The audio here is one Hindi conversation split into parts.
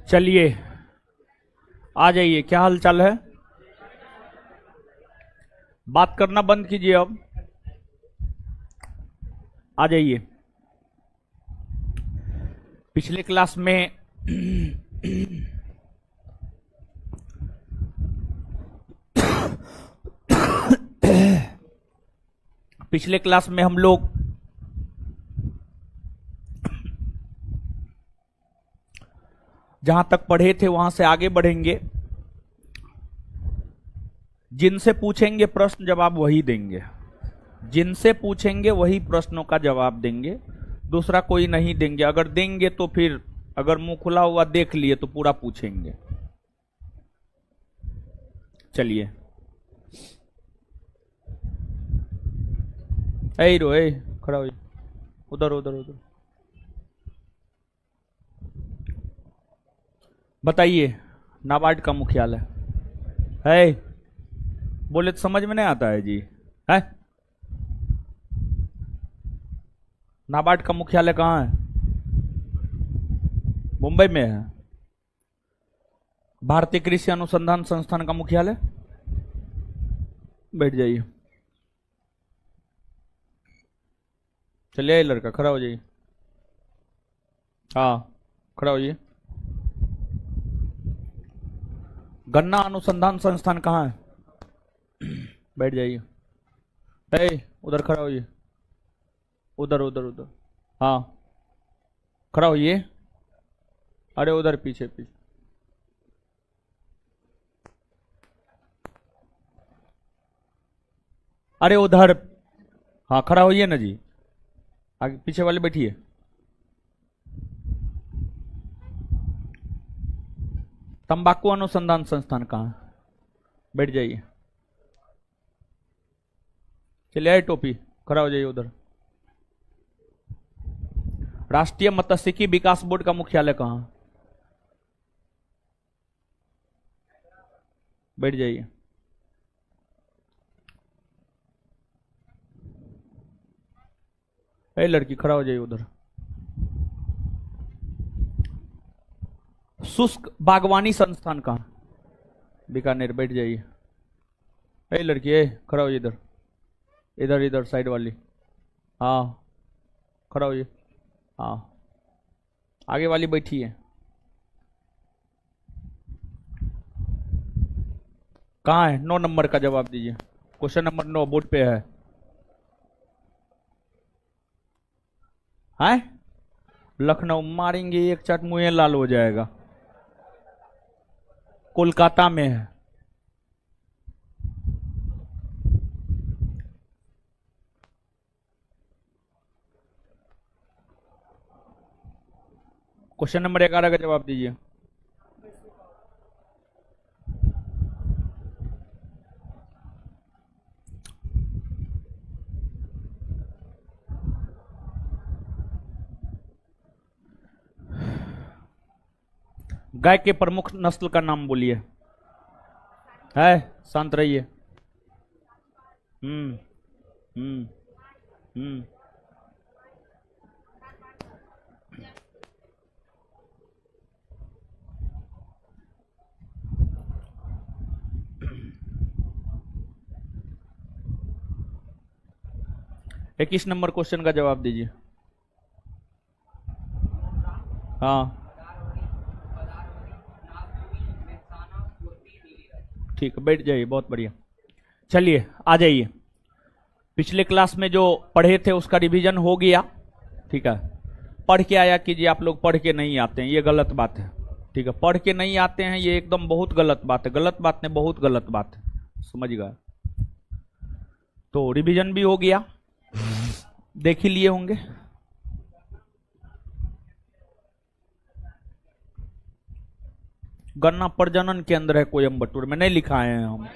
चलिए आ जाइए। क्या हाल चाल है? बात करना बंद कीजिए अब। आ जाइए। पिछले क्लास में पिछले क्लास में हम लोग जहां तक पढ़े थे वहां से आगे बढ़ेंगे। जिनसे पूछेंगे प्रश्न जवाब वही देंगे, जिनसे पूछेंगे वही प्रश्नों का जवाब देंगे, दूसरा कोई नहीं देंगे। अगर देंगे तो फिर अगर मुंह खुला हुआ देख लिए तो पूरा पूछेंगे। चलिए ए खड़ा हो, उधर उधर उधर। बताइए, नाबार्ड का मुख्यालय है? बोले तो समझ में नहीं आता है जी। है नाबार्ड का मुख्यालय कहाँ है? मुंबई में है। भारतीय कृषि अनुसंधान संस्थान का मुख्यालय? बैठ जाइए। चलिए लड़का खड़ा हो जाइए। हाँ खड़ा होइए। गन्ना अनुसंधान संस्थान कहाँ है? बैठ जाइए। उधर खड़ा होइए, उधर उधर उधर। हाँ खड़ा होइए। अरे उधर पीछे पीछे। अरे उधर। हाँ खड़ा होइए ना जी। आगे पीछे वाले बैठिए। तंबाकू अनुसंधान संस्थान कहाँ है? बैठ जाइए। चलिए आए टोपी, खड़ा हो जाइए उधर। राष्ट्रीय मत्स्यिकी विकास बोर्ड का मुख्यालय कहाँ? बैठ जाइए। ए लड़की खड़ा हो जाइए उधर। शुष्क बागवानी संस्थान कहाँ? बीकानेर। बैठ जाइए। ए लड़की खड़ा हो इधर, इधर इधर साइड वाली। हाँ खड़ा होइए। हाँ आगे वाली बैठी है। कहाँ है? 9 नंबर का जवाब दीजिए। क्वेश्चन नंबर 9 बोर्ड पे है। लखनऊ मारेंगे एक चाट मुंह लाल हो जाएगा। कोलकाता में है। क्वेश्चन नंबर 11 का जवाब दीजिए। गाय के प्रमुख नस्ल का नाम बोलिए। है शांत रहिए। हम्म हम्म हम्म। इक्कीस नंबर क्वेश्चन का जवाब दीजिए। हाँ ठीक है, बैठ जाइए। बहुत बढ़िया। चलिए आ जाइए। पिछले क्लास में जो पढ़े थे उसका रिवीजन हो गया। ठीक है, पढ़ के आया कीजिए। आप लोग पढ़ के नहीं आते हैं, ये गलत बात है। ठीक है, पढ़ के नहीं आते हैं ये एकदम बहुत गलत बात है। गलत बात नहीं, बहुत गलत बात है, समझ गए? तो रिवीजन भी हो गया, देख ही लिए होंगे। गन्ना प्रजनन केंद्र है कोयम्बटूर में, नहीं लिखाए हैं हम।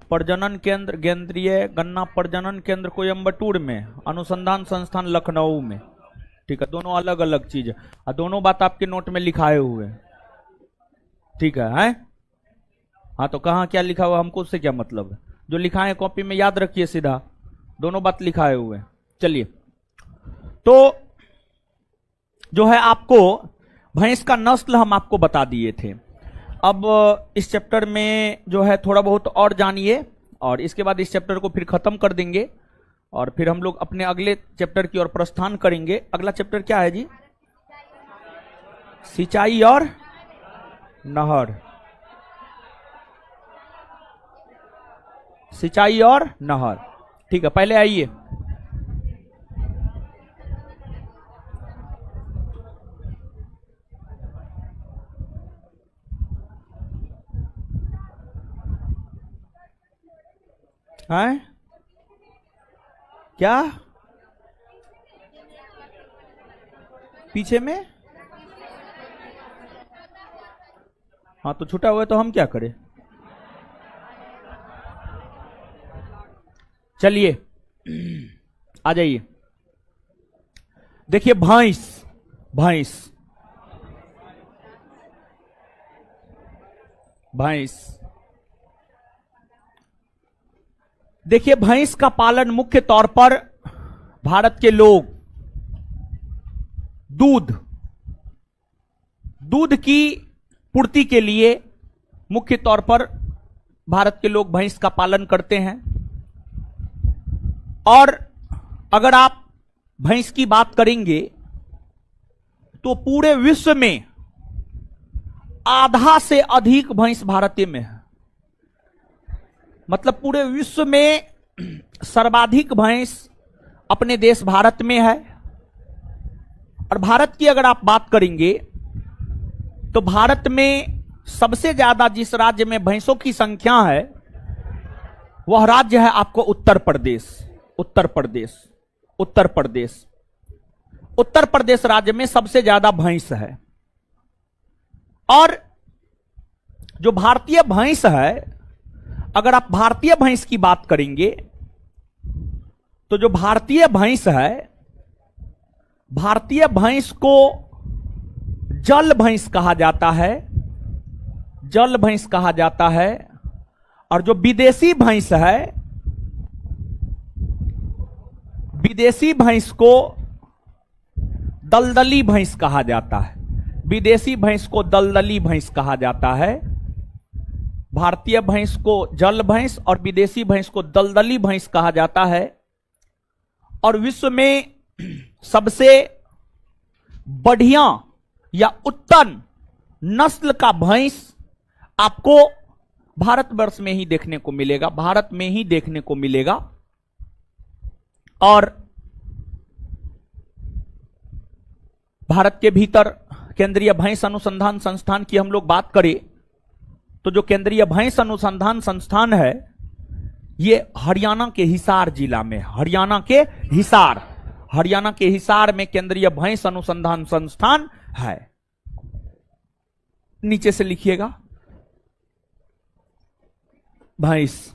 प्रजनन केंद्र केंद्रीय गन्ना प्रजनन केंद्र कोयम्बटूर में, अनुसंधान संस्थान लखनऊ में। ठीक है, दोनों अलग अलग चीज है और दोनों बात आपके नोट में लिखाए हुए हैं। ठीक है, हाँ तो कहाँ क्या लिखा हुआ हमको उससे क्या मतलब है? जो लिखा है कॉपी में याद रखिए सीधा, दोनों बात लिखाए हुए हैं। चलिए, तो जो है आपको भैंस का नस्ल हम आपको बता दिए थे। अब इस चैप्टर में जो है थोड़ा बहुत और जानिए, और इसके बाद इस चैप्टर को फिर खत्म कर देंगे, और फिर हम लोग अपने अगले चैप्टर की ओर प्रस्थान करेंगे। अगला चैप्टर क्या है जी? सिंचाई और नहर। सिंचाई और नहर, ठीक है। पहले आइए, हैं क्या पीछे में? हाँ तो छूटा हुआ है तो हम क्या करें? चलिए आ जाइए। देखिए भैंस, भैंस, भैंस। देखिए भैंस का पालन मुख्य तौर पर भारत के लोग दूध की पूर्ति के लिए मुख्य तौर पर भारत के लोग भैंस का पालन करते हैं। और अगर आप भैंस की बात करेंगे तो पूरे विश्व में आधा से अधिक भैंस भारत में है। मतलब पूरे विश्व में सर्वाधिक भैंस अपने देश भारत में है। और भारत की अगर आप बात करेंगे तो भारत में सबसे ज्यादा जिस राज्य में भैंसों की संख्या है वह राज्य है आपको उत्तर प्रदेश। उत्तर प्रदेश, उत्तर प्रदेश, उत्तर प्रदेश राज्य में सबसे ज्यादा भैंस है। और जो भारतीय भैंस है, अगर आप भारतीय भैंस की बात करेंगे तो जो भारतीय भैंस है, भारतीय भैंस को जल भैंस कहा जाता है, जल भैंस कहा जाता है। और जो विदेशी भैंस है, विदेशी भैंस को दलदली भैंस कहा जाता है। विदेशी भैंस को दलदली भैंस कहा जाता है। भारतीय भैंस को जल भैंस और विदेशी भैंस को दलदली भैंस कहा जाता है। और विश्व में सबसे बढ़िया या उत्तम नस्ल का भैंस आपको भारतवर्ष में ही देखने को मिलेगा, भारत में ही देखने को मिलेगा। और भारत के भीतर केंद्रीय भैंस अनुसंधान संस्थान की हम लोग बात करें तो जो केंद्रीय भैंस अनुसंधान संस्थान है ये हरियाणा के हिसार जिला में, हरियाणा के हिसार में केंद्रीय भैंस अनुसंधान संस्थान है। नीचे से लिखिएगा भैंस।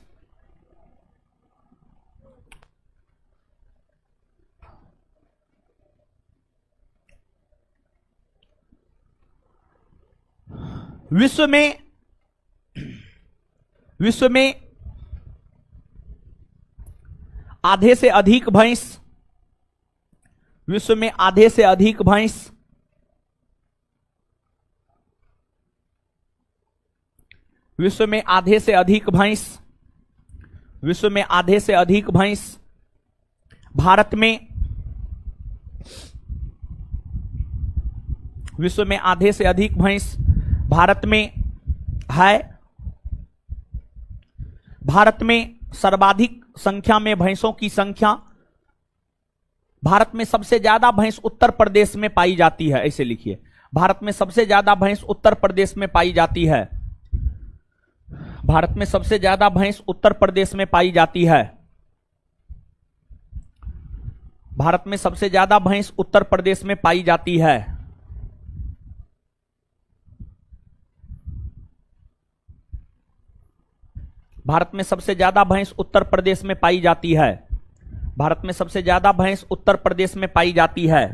विश्व में आधे से अधिक भैंस, विश्व में आधे से अधिक भैंस विश्व में आधे से अधिक भैंस विश्व में आधे से अधिक भैंस भारत में, विश्व में आधे से अधिक भैंस भारत में है। भारत में सर्वाधिक संख्या में भैंसों की संख्या, भारत में सबसे ज्यादा भैंस उत्तर प्रदेश में पाई जाती है। ऐसे लिखिए, भारत में सबसे ज्यादा भैंस उत्तर प्रदेश में पाई जाती है। भारत में सबसे ज्यादा भैंस उत्तर प्रदेश में पाई जाती है। भारत में सबसे ज्यादा भैंस उत्तर प्रदेश में पाई जाती है। भारत में सबसे ज्यादा भैंस उत्तर प्रदेश में पाई जाती है। भारत में सबसे ज्यादा भैंस उत्तर प्रदेश में पाई जाती है।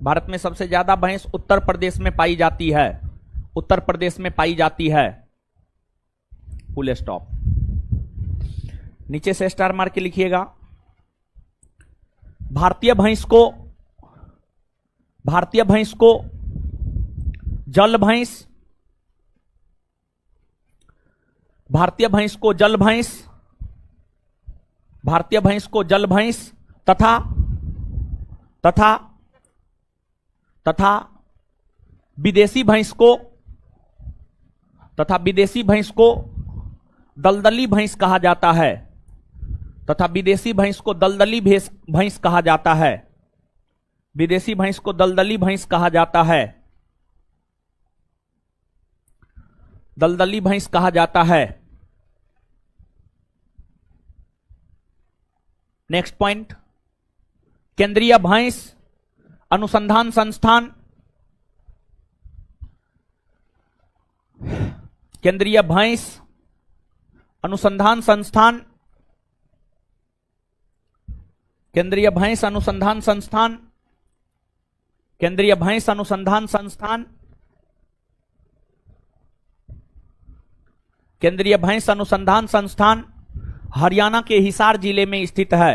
भारत में सबसे ज्यादा भैंस उत्तर प्रदेश में पाई जाती है। उत्तर प्रदेश में पाई जाती है। Full stop. नीचे से स्टार मार के लिखिएगा। भारतीय भैंस को जल भैंस, भारतीय भैंस को जल भैंस, भारतीय भैंस को जल भैंस तथा तथा तथा विदेशी भैंस को दलदली भैंस कहा जाता है, तथा विदेशी भैंस को दलदली भैंस कहा जाता है, विदेशी भैंस को दलदली भैंस कहा जाता है, दलदली भैंस कहा जाता है। नेक्स्ट पॉइंट, केंद्रीय भैंस अनुसंधान संस्थान, केंद्रीय भैंस अनुसंधान संस्थान, केंद्रीय भैंस अनुसंधान संस्थान, केंद्रीय भैंस अनुसंधान संस्थान, केंद्रीय भैंस अनुसंधान संस्थान हरियाणा के हिसार जिले में स्थित है,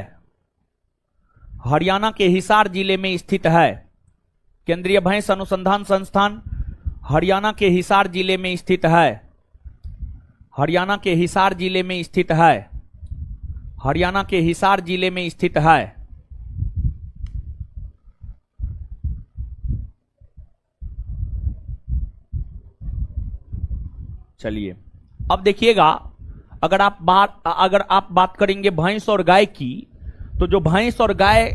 हरियाणा के हिसार जिले में स्थित है। केंद्रीय भैंस अनुसंधान संस्थान हरियाणा के हिसार जिले में स्थित है, हरियाणा के हिसार जिले में स्थित है, हरियाणा के हिसार जिले में स्थित है। चलिए अब देखिएगा, अगर आप बात करेंगे भैंस और गाय की, तो जो भैंस और गाय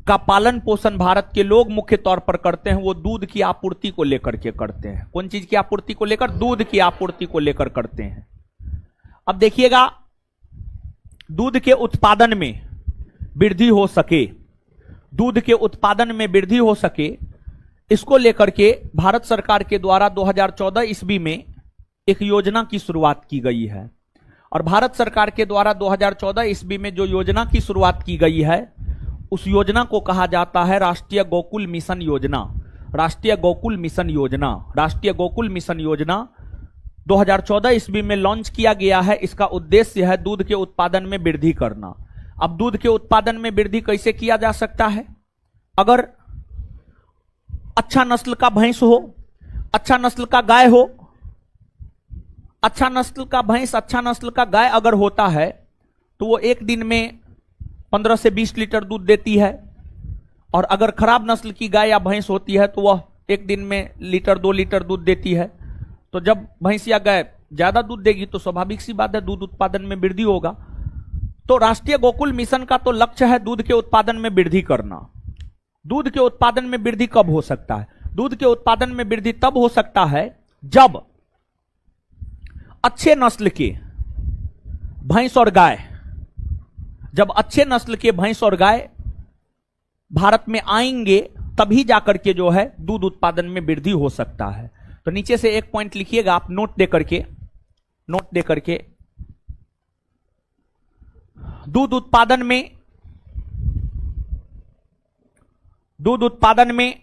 का पालन पोषण भारत के लोग मुख्य तौर पर करते हैं वो दूध की आपूर्ति को लेकर के करते हैं। कौन चीज की आपूर्ति को लेकर? दूध की आपूर्ति को लेकर करते हैं। अब देखिएगा, दूध के उत्पादन में वृद्धि हो सके, दूध के उत्पादन में वृद्धि हो सके, इसको लेकर के भारत सरकार के द्वारा 2014 ईस्वी में एक योजना की शुरुआत की गई है। और भारत सरकार के द्वारा 2014 ईस्वी में जो योजना की शुरुआत की गई है, उस योजना को कहा जाता है राष्ट्रीय गोकुल मिशन योजना। राष्ट्रीय गोकुल मिशन योजना, राष्ट्रीय गोकुल मिशन योजना 2014 ईस्वी में लॉन्च किया गया है। इसका उद्देश्य है दूध के उत्पादन में वृद्धि करना। अब दूध के उत्पादन में वृद्धि कैसे किया जा सकता है? अगर अच्छा नस्ल का भैंस हो, अच्छा नस्ल का गाय हो, अच्छा नस्ल का भैंस, अच्छा नस्ल का गाय अगर होता है तो वो एक दिन में 15 से 20 लीटर दूध देती है। और अगर खराब नस्ल की गाय या भैंस होती है तो वह एक दिन में लीटर 2 लीटर दूध देती है। तो जब भैंस या गाय ज्यादा दूध देगी तो स्वाभाविक सी बात है दूध उत्पादन में वृद्धि होगा। तो राष्ट्रीय गोकुल मिशन का तो लक्ष्य है दूध के उत्पादन में वृद्धि करना। दूध के उत्पादन में वृद्धि कब हो सकता है? दूध के उत्पादन में वृद्धि तब हो सकता है जब अच्छे नस्ल के भैंस और गाय, जब अच्छे नस्ल के भैंस और गाय भारत में आएंगे तभी जाकर के जो है दूध उत्पादन में वृद्धि हो सकता है। तो नीचे से एक पॉइंट लिखिएगा आप नोट दे करके, नोट दे करके, दूध उत्पादन में, दूध उत्पादन में,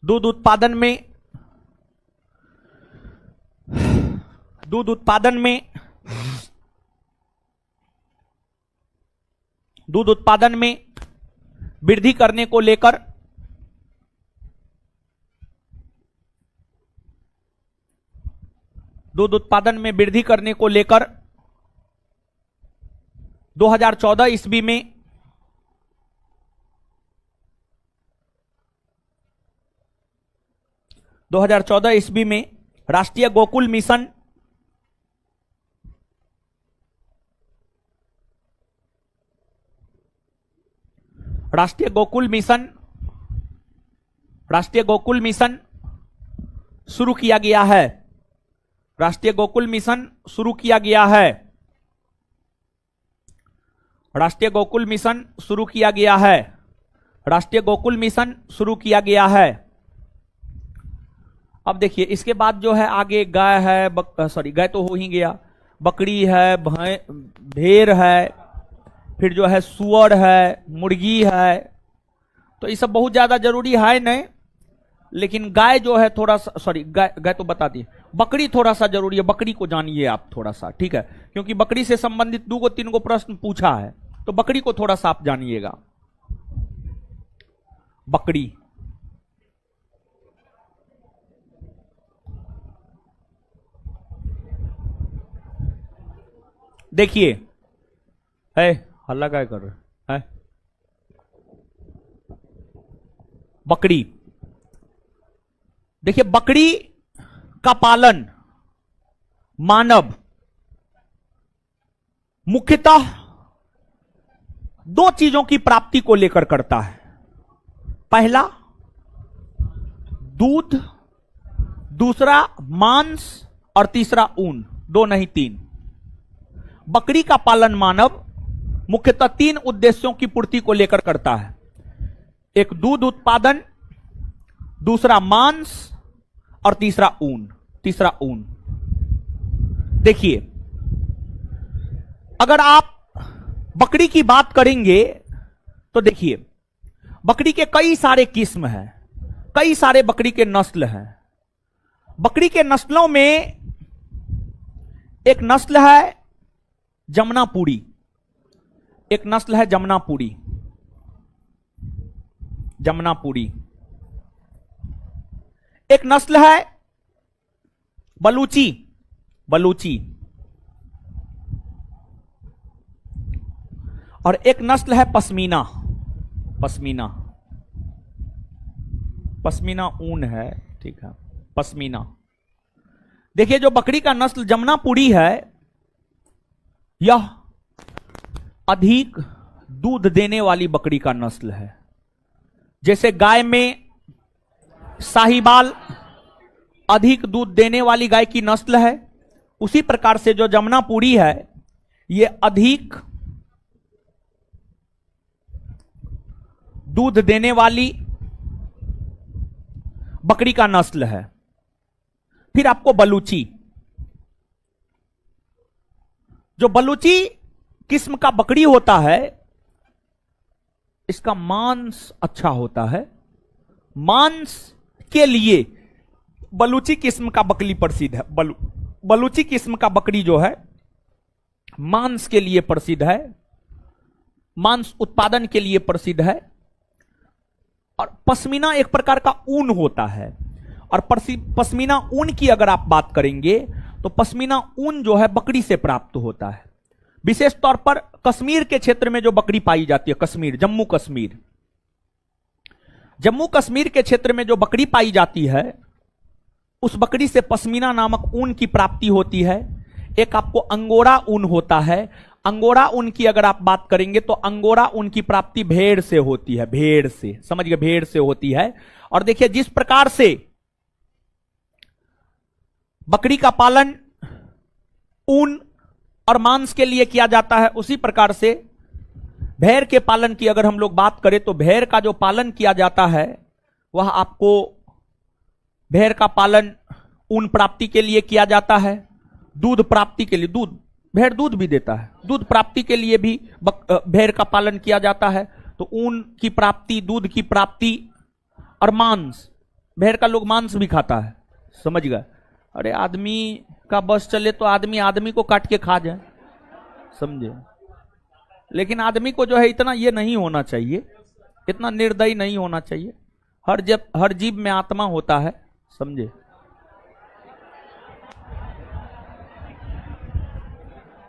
दूध उत्पादन में, दूध उत्पादन में, दूध उत्पादन में वृद्धि करने को लेकर दूध उत्पादन में वृद्धि करने को लेकर 2014 ईस्वी में राष्ट्रीय गोकुल मिशन राष्ट्रीय गोकुल मिशन शुरू किया गया है। राष्ट्रीय गोकुल मिशन शुरू किया गया है। राष्ट्रीय गोकुल मिशन शुरू किया गया है। राष्ट्रीय गोकुल मिशन शुरू किया गया है। अब देखिए इसके बाद जो है आगे गाय है, गाय तो हो ही गया, बकरी है, भेड़ है, फिर जो है सुअर है, मुर्गी है। तो ये सब बहुत ज्यादा जरूरी है नहीं, लेकिन गाय जो है थोड़ा सा, गाय तो बता दी, बकरी थोड़ा सा जरूरी है। बकरी को जानिए आप थोड़ा सा, ठीक है, क्योंकि बकरी से संबंधित 2-3 प्रश्न पूछा है, तो बकरी को थोड़ा सा आप जानिएगा। बकरी, देखिए है, हल्ला क्या कर रहे है, बकरी। देखिए बकरी का पालन मानव मुख्यतः दो चीजों की प्राप्ति को लेकर करता है। पहला दूध, दूसरा मांस और तीसरा ऊन, दो नहीं तीन। बकरी का पालन मानव मुख्यतः तीन उद्देश्यों की पूर्ति को लेकर करता है। एक दूध उत्पादन, दूसरा मांस और तीसरा ऊन। देखिए अगर आप बकरी की बात करेंगे तो देखिए बकरी के कई सारे किस्म हैं, कई सारे बकरी के नस्ल हैं। बकरी के नस्लों में एक नस्ल है जमुनापुरी, एक नस्ल है जमुनापुरी, एक नस्ल है बलूची, और एक नस्ल है पश्मीना ऊन है, ठीक है, पश्मीना। देखिए जो बकरी का नस्ल जमुनापुरी है यह अधिक दूध देने वाली बकरी का नस्ल है। जैसे गाय में साहिवाल अधिक दूध देने वाली गाय की नस्ल है, उसी प्रकार से जो जमुनापुरी है यह अधिक दूध देने वाली बकरी का नस्ल है। फिर आपको बलूची, जो बलूची किस्म का बकरी होता है इसका मांस अच्छा होता है। मांस के लिए बलूची किस्म का बकरी प्रसिद्ध है। बलूची किस्म का बकरी जो है मांस के लिए प्रसिद्ध है, मांस उत्पादन के लिए प्रसिद्ध है। और पश्मीना एक प्रकार का ऊन होता है, और पश्मीना ऊन की अगर आप बात करेंगे तो पश्मीना ऊन जो है बकरी से प्राप्त होता है। विशेष तौर पर कश्मीर के क्षेत्र में जो बकरी पाई जाती है, कश्मीर, जम्मू कश्मीर के क्षेत्र में जो बकरी पाई जाती है उस बकरी से पश्मीना नामक ऊन की प्राप्ति होती है। एक आपको अंगोरा ऊन होता है। अंगोरा ऊन की अगर आप बात करेंगे तो अंगोरा ऊन की प्राप्ति भेड़ से होती है, भेड़ से, समझ गए, भेड़ से होती है। और देखिए जिस प्रकार से बकरी का पालन ऊन और मांस के लिए किया जाता है, उसी प्रकार से भेड़ के पालन की अगर हम लोग बात करें तो भेड़ का जो पालन किया जाता है वह आपको भेड़ का पालन ऊन प्राप्ति के लिए किया जाता है, दूध प्राप्ति के लिए, भेड़ दूध भी देता है, दूध प्राप्ति के लिए भी भेड़ का पालन किया जाता है। तो ऊन की प्राप्ति, दूध की प्राप्ति और मांस, भेड़ का लोग मांस भी खाता है, समझ गए। अरे आदमी का बस चले तो आदमी को काट के खा जाए, समझे। लेकिन आदमी को जो है इतना ये नहीं होना चाहिए, इतना निर्दयी नहीं होना चाहिए। हर जीव में आत्मा होता है, समझे।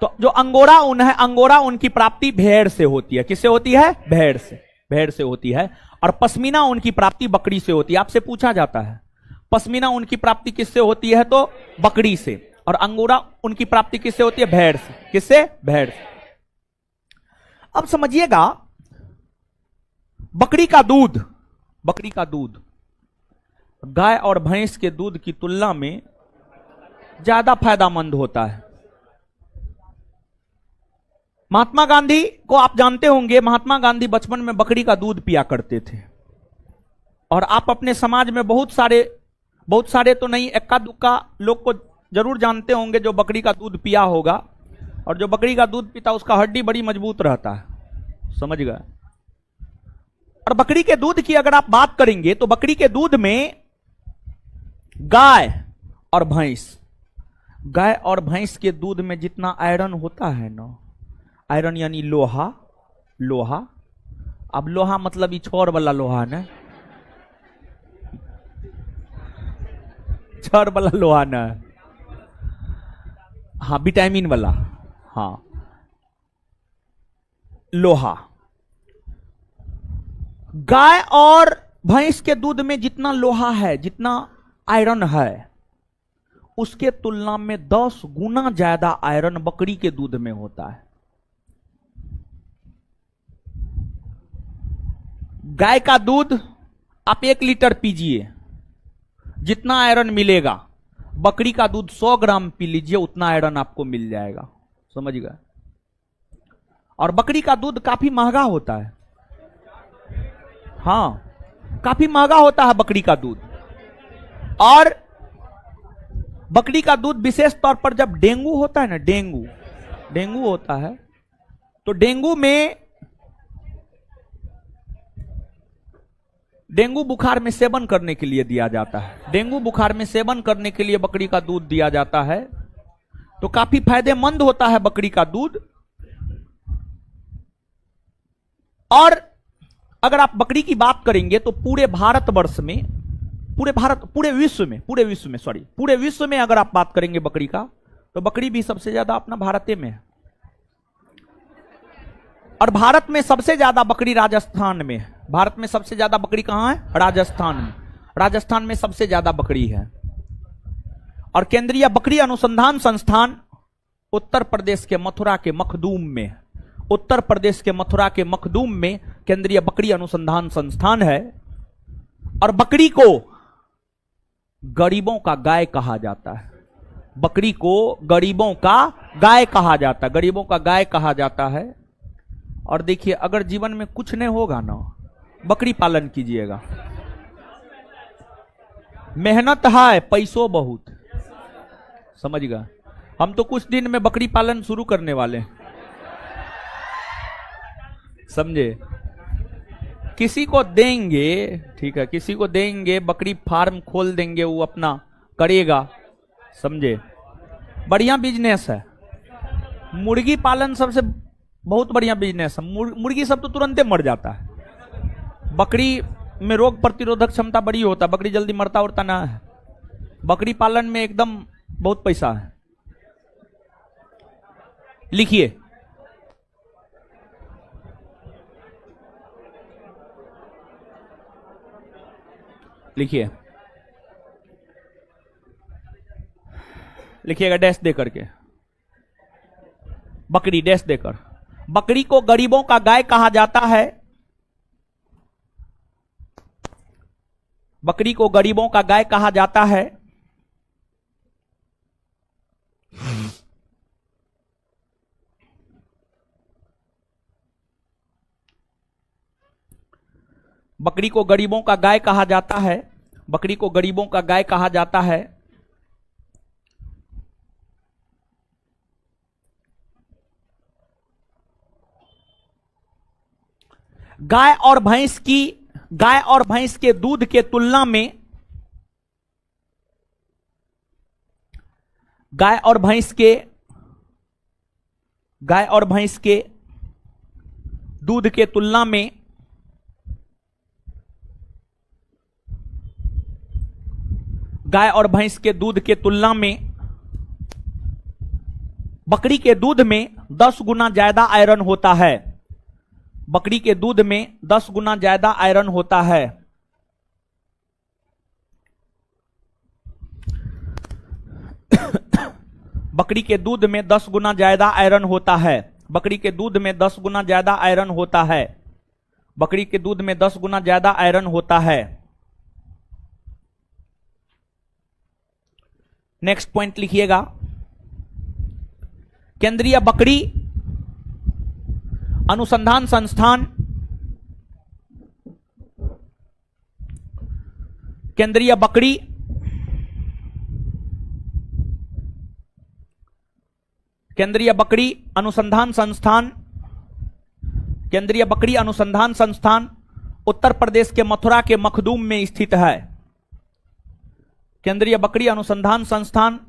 तो जो अंगोरा ऊन है, अंगोरा ऊन की प्राप्ति भेड़ से होती है। किससे होती है? भेड़ से होती है। और पश्मीना ऊन की प्राप्ति बकरी से होती है। आपसे पूछा जाता है पश्मीना ऊन की प्राप्ति किससे होती है, तो बकरी से। और अंगोरा ऊन की प्राप्ति किससे होती है? भेड़ से। किससे? भेड़ से। अब समझिएगा, बकरी का दूध गाय और भैंस के दूध की तुलना में ज्यादा फायदेमंद होता है। महात्मा गांधी को आप जानते होंगे, महात्मा गांधी बचपन में बकरी का दूध पिया करते थे। और आप अपने समाज में बहुत सारे तो नहीं, एक्का दुक्का लोग को जरूर जानते होंगे जो बकरी का दूध पिया होगा। और जो बकरी का दूध पीता उसका हड्डी बड़ी मजबूत रहता है, समझ गए। और बकरी के दूध की अगर आप बात करेंगे तो बकरी के दूध में गाय और भैंस के दूध में जितना आयरन होता है ना, आयरन यानी लोहा। अब लोहा मतलब इछोर वाला लोहा ना, क्षार वाला लोहा ना है, हाँ विटामिन वाला, हाँ लोहा। गाय और भैंस के दूध में जितना लोहा है, जितना आयरन है, उसके तुलना में 10 गुना ज्यादा आयरन बकरी के दूध में होता है। गाय का दूध आप 1 लीटर पीजिए, जितना आयरन मिलेगा, बकरी का दूध 100 ग्राम पी लीजिए, उतना आयरन आपको मिल जाएगा। समझ गए? और बकरी का दूध काफी महंगा होता है, हाँ काफी महंगा होता है बकरी का दूध। और बकरी का दूध विशेष तौर पर जब डेंगू होता है ना, डेंगू होता है, तो डेंगू बुखार में सेवन करने के लिए दिया जाता है। डेंगू बुखार में सेवन करने के लिए बकरी का दूध दिया जाता है, तो काफी फायदेमंद होता है बकरी का दूध। और अगर आप बकरी की बात करेंगे तो पूरे भारतवर्ष में, पूरे विश्व में अगर आप बात करेंगे बकरी का, तो बकरी भी सबसे ज्यादा अपना भारत में है। और भारत में सबसे ज्यादा बकरी राजस्थान में है। भारत में सबसे ज्यादा बकरी कहां है? राजस्थान में। राजस्थान में सबसे ज्यादा बकरी है। और केंद्रीय बकरी अनुसंधान संस्थान उत्तर प्रदेश के मथुरा के मखदूम में, उत्तर प्रदेश के मथुरा के मखदूम में केंद्रीय बकरी अनुसंधान संस्थान है। और बकरी को गरीबों का गाय कहा जाता है। बकरी को गरीबों का गाय कहा जाता है, गरीबों का गाय कहा जाता है। और देखिए, अगर जीवन में कुछ नहीं होगा ना, बकरी पालन कीजिएगा। मेहनत है, पैसों बहुत। समझ गए? हम तो कुछ दिन में बकरी पालन शुरू करने वाले हैं, समझे? किसी को देंगे, ठीक है, किसी को देंगे, बकरी फार्म खोल देंगे, वो अपना करेगा, समझे? बढ़िया बिजनेस है। मुर्गी पालन सबसे बहुत बढ़िया बिजनेस है। मुर्गी सब तो तुरंत मर जाता है, बकरी में रोग प्रतिरोधक क्षमता बड़ी होता है, बकरी जल्दी मरता उड़ता ना है। बकरी पालन में एकदम बहुत पैसा है। लिखिए, लिखिए, लिखिएगा डैश दे करके, बकरी डैश देकर। बकरी को गरीबों का गाय कहा जाता है। बकरी को गरीबों का गाय कहा जाता है। बकरी को गरीबों का गाय कहा जाता है। बकरी को गरीबों का गाय कहा जाता है। गाय और भैंस के दूध के तुलना में, गाय और भैंस के दूध के तुलना में गाय और भैंस के दूध के तुलना में बकरी के दूध में 10 गुना ज्यादा आयरन होता है। बकरी के दूध में 10 गुना ज्यादा आयरन होता है। बकरी के दूध में 10 गुना ज्यादा आयरन होता है। बकरी के दूध में 10 गुना ज्यादा आयरन होता है। बकरी के दूध में 10 गुना ज्यादा आयरन होता है। नेक्स्ट पॉइंट लिखिएगा, केंद्रीय बकरी अनुसंधान संस्थान, केंद्रीय बकरी अनुसंधान संस्थान, केंद्रीय बकरी अनुसंधान संस्थान उत्तर प्रदेश के मथुरा के मखदूम में स्थित है। केंद्रीय बकरी अनुसंधान संस्थान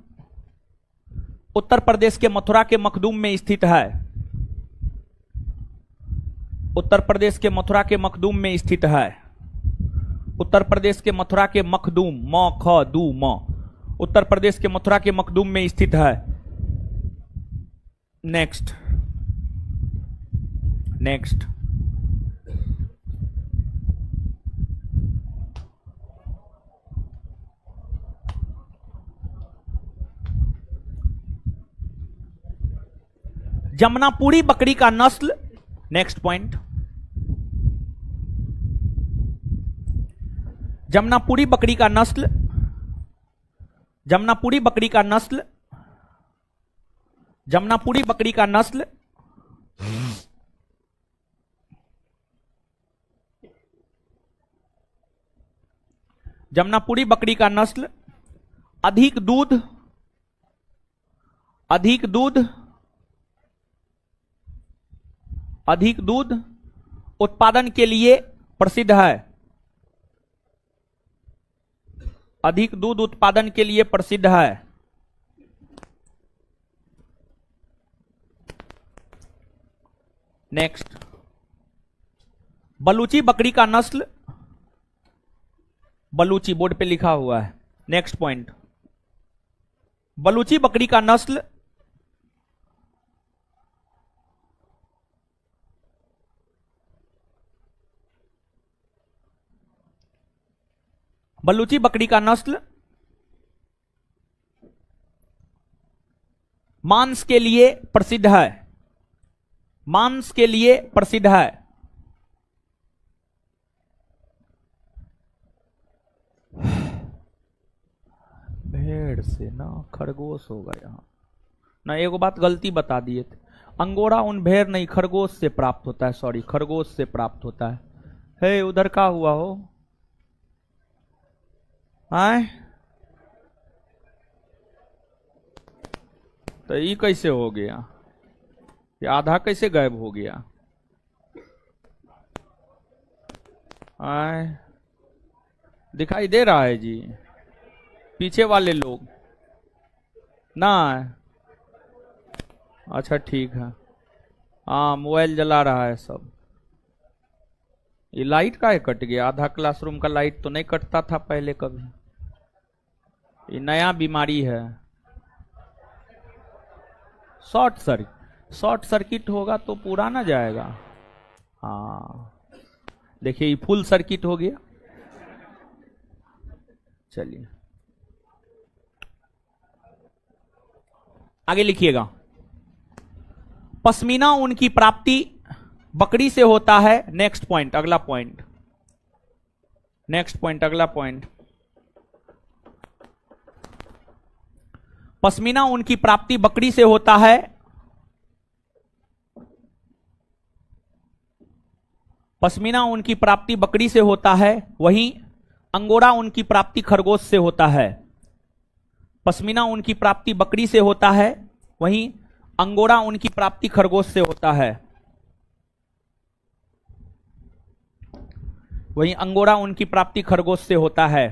उत्तर प्रदेश के मथुरा के मखदूम में स्थित है। उत्तर प्रदेश के मथुरा के मखदूम में स्थित है। उत्तर प्रदेश के मथुरा के मखदूम, म ख दू म, उत्तर प्रदेश के मथुरा के मखदूम में स्थित है। नेक्स्ट नेक्स्ट जमनापुरी बकरी का नस्ल, नेक्स्ट पॉइंट, जमनापुरी बकरी का नस्ल, जमनापुरी बकरी का नस्ल, जमनापुरी बकरी का नस्ल जमनापुरी बकरी का नस्ल अधिक दूध, अधिक दूध, अधिक दूध उत्पादन के लिए प्रसिद्ध है, अधिक दूध उत्पादन के लिए प्रसिद्ध है। नेक्स्ट, बलूची बकरी का नस्ल, बलूची बोर्ड पे लिखा हुआ है। नेक्स्ट पॉइंट, बलूची बकरी का नस्ल बलूची बकरी का नस्ल मांस के लिए प्रसिद्ध है, मांस के लिए प्रसिद्ध है। भेड़ से ना खरगोश होगा यहां ना, एगो बात गलती बता दिए थे, अंगोरा उन भेड़ नहीं खरगोश से प्राप्त होता है, सॉरी खरगोश से प्राप्त होता है। हे उधर का हुआ हो आए, तो ये कैसे हो गया, ये आधा कैसे गायब हो गया। आए दिखाई दे रहा है जी, पीछे वाले लोग ना, अच्छा ठीक है। हाँ मोबाइल जला रहा है सब। ये लाइट का कट गया, आधा क्लासरूम का लाइट तो नहीं कटता था पहले कभी, ये नया बीमारी है। शॉर्ट सर्किट होगा तो पूरा ना जाएगा। हाँ देखिए ये फुल सर्किट हो गया। चलिए आगे लिखिएगा, पश्मीना ऊन की प्राप्ति बकरी से होता है। नेक्स्ट पॉइंट, अगला पॉइंट, नेक्स्ट पॉइंट, अगला पॉइंट, पश्मीना ऊन की प्राप्ति बकरी से होता है। पश्मीना ऊन की प्राप्ति बकरी से होता है, वहीं अंगोरा ऊन की प्राप्ति खरगोश से होता है। पश्मीना ऊन की प्राप्ति बकरी से होता है, वहीं अंगोरा ऊन की प्राप्ति खरगोश से होता है। वहीं अंगोरा ऊन की प्राप्ति खरगोश से होता है।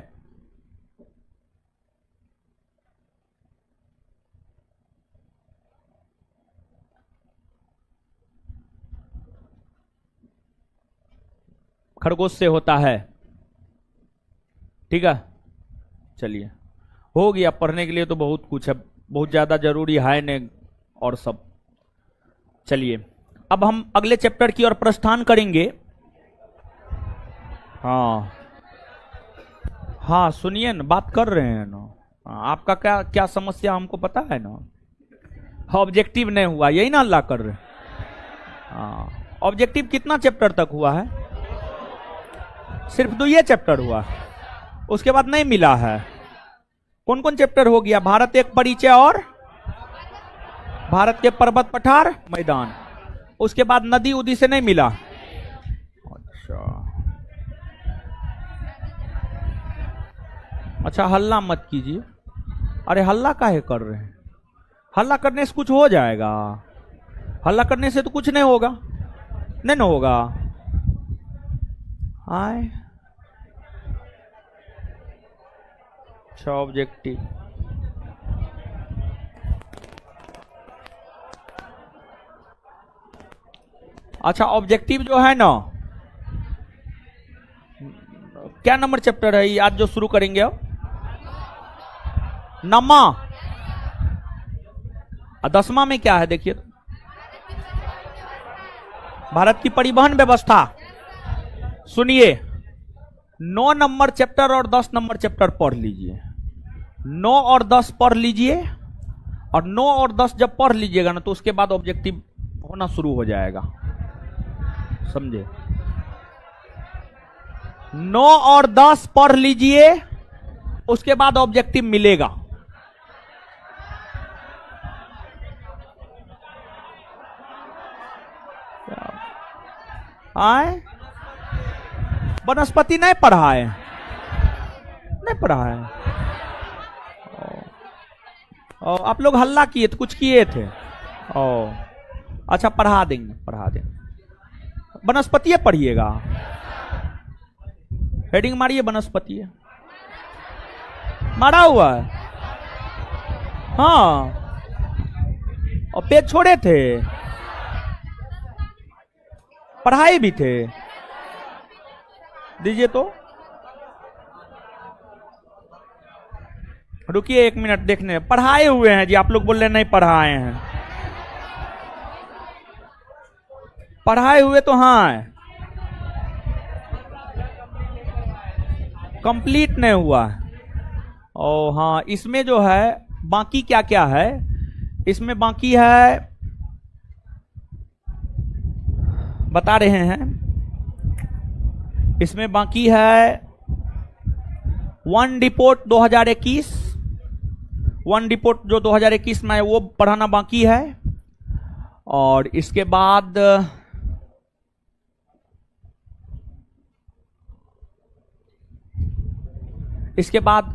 खरगोश से होता है, ठीक है। चलिए हो गया, पढ़ने के लिए तो बहुत कुछ है, बहुत ज्यादा जरूरी है ने और सब। चलिए अब हम अगले चैप्टर की ओर प्रस्थान करेंगे। हाँ हाँ सुनिए ना, बात कर रहे हैं ना। आपका क्या क्या समस्या हमको पता है ना। ऑब्जेक्टिव नहीं हुआ, यही ना अल्लाह कर रहे। हाँ ऑब्जेक्टिव कितना चैप्टर तक हुआ है? सिर्फ 2 चैप्टर हुआ, उसके बाद नहीं मिला है। कौन कौन चैप्टर हो गया? भारत एक परिचय और भारत के पर्वत पठार मैदान। उसके बाद नदी उदी से नहीं मिला। अच्छा हल्ला मत कीजिए। अरे हल्ला काहे कर रहे हैं? हल्ला करने से कुछ हो जाएगा? हल्ला करने से तो कुछ नहीं होगा, नहीं ना होगा। आए अच्छा ऑब्जेक्टिव, अच्छा ऑब्जेक्टिव जो है ना, क्या नंबर चैप्टर है ये आज जो शुरू करेंगे? अब नौवां। और 10वां में क्या है देखिए, भारत की परिवहन व्यवस्था। सुनिए, 9 नंबर चैप्टर और 10 नंबर चैप्टर पढ़ लीजिए। 9 और 10 पढ़ लीजिए, और 9 और 10 जब पढ़ लीजिएगा ना तो उसके बाद ऑब्जेक्टिव होना शुरू हो जाएगा, समझे। 9 और 10 पढ़ लीजिए, उसके बाद ऑब्जेक्टिव मिलेगा। आए, वनस्पति नहीं पढ़ा है, नहीं पढ़ा है। आप लोग हल्ला किए तो कुछ किए थे। अच्छा, पढ़ा देंगे, पढ़ा देंगे। वनस्पति पढ़िएगा, हेडिंग मारिए वनस्पति। मारा हुआ है, हाँ। और पेज छोड़े थे, पढ़ाए भी थे। दीजिए तो, रुकिए 1 मिनट देखने। पढ़ाए हुए हैं जी, आप लोग बोल रहे नहीं पढ़ाए हैं। पढ़ाए हुए तो हाँ है, कंप्लीट नहीं हुआ है। और हाँ, इसमें जो है बाकी क्या क्या है, इसमें बाकी है बता रहे हैं। इसमें बाकी है वन रिपोर्ट 2021, वन रिपोर्ट जो 2021 में है वो पढ़ाना बाकी है। और इसके बाद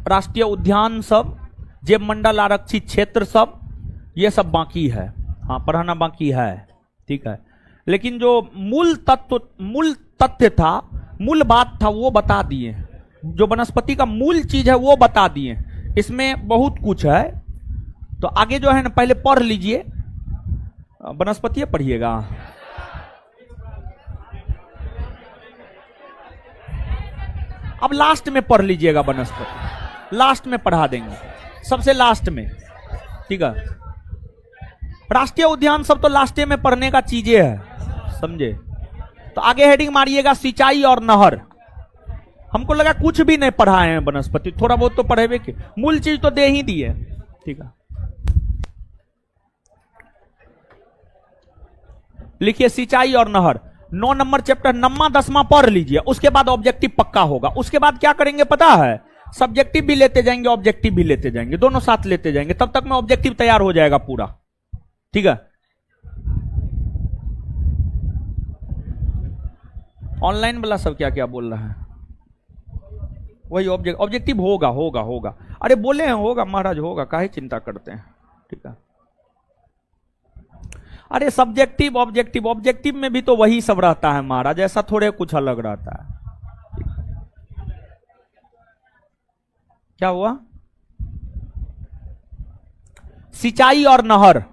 राष्ट्रीय उद्यान सब, जैव मंडल आरक्षित क्षेत्र सब, ये सब बाकी है, हाँ पढ़ाना बाकी है, ठीक है। लेकिन जो मूल तथ्य था, मूल बात था, वो बता दिए। जो वनस्पति का मूल चीज है वो बता दिए। इसमें बहुत कुछ है, तो आगे जो है ना पहले पढ़ लीजिए, वनस्पति पढ़िएगा। अब लास्ट में पढ़ लीजिएगा वनस्पति, लास्ट में पढ़ा देंगे, सबसे लास्ट में, ठीक है। राष्ट्रीय उद्यान सब तो लास्ट में पढ़ने का चीजें है, समझे। तो आगे हेडिंग मारिएगा सिंचाई और नहर। हमको लगा कुछ भी नहीं पढ़ाए हैं वनस्पति, थोड़ा बहुत तो पढ़े के, मूल चीज तो दे ही दिए, ठीक है। लिखिए सिंचाई और नहर, 9 नंबर चैप्टर 9वां 10वां पढ़ लीजिए, उसके बाद ऑब्जेक्टिव पक्का होगा। उसके बाद क्या करेंगे पता है, सब्जेक्टिव भी लेते जाएंगे, ऑब्जेक्टिव भी लेते जाएंगे, दोनों साथ लेते जाएंगे, तब तक में ऑब्जेक्टिव तैयार हो जाएगा पूरा, ठीक है। ऑनलाइन वाला सब क्या क्या बोल रहा है, वही ऑब्जेक्टिव होगा होगा होगा। अरे बोले हैं होगा महाराज, होगा, काहे चिंता करते हैं, ठीक है। अरे सब्जेक्टिव ऑब्जेक्टिव, ऑब्जेक्टिव में भी तो वही सब रहता है महाराज, ऐसा थोड़े कुछ अलग रहता है। क्या हुआ, सिंचाई और नहर,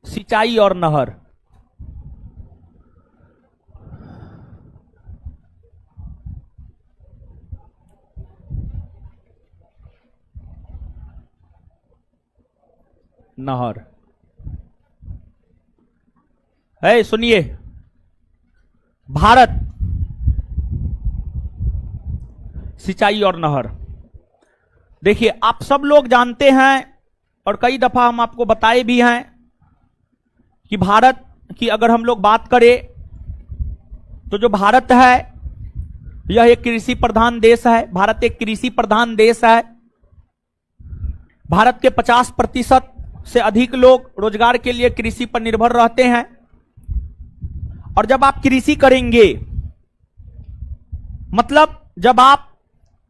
सिंचाई और नहर, नहर है। सुनिए, भारत, सिंचाई और नहर। देखिए आप सब लोग जानते हैं और कई दफा हम आपको बताए भी हैं कि भारत की अगर हम लोग बात करें तो जो भारत है यह एक कृषि प्रधान देश है। भारत एक कृषि प्रधान देश है। भारत के 50% से अधिक लोग रोजगार के लिए कृषि पर निर्भर रहते हैं। और जब आप कृषि करेंगे, मतलब जब आप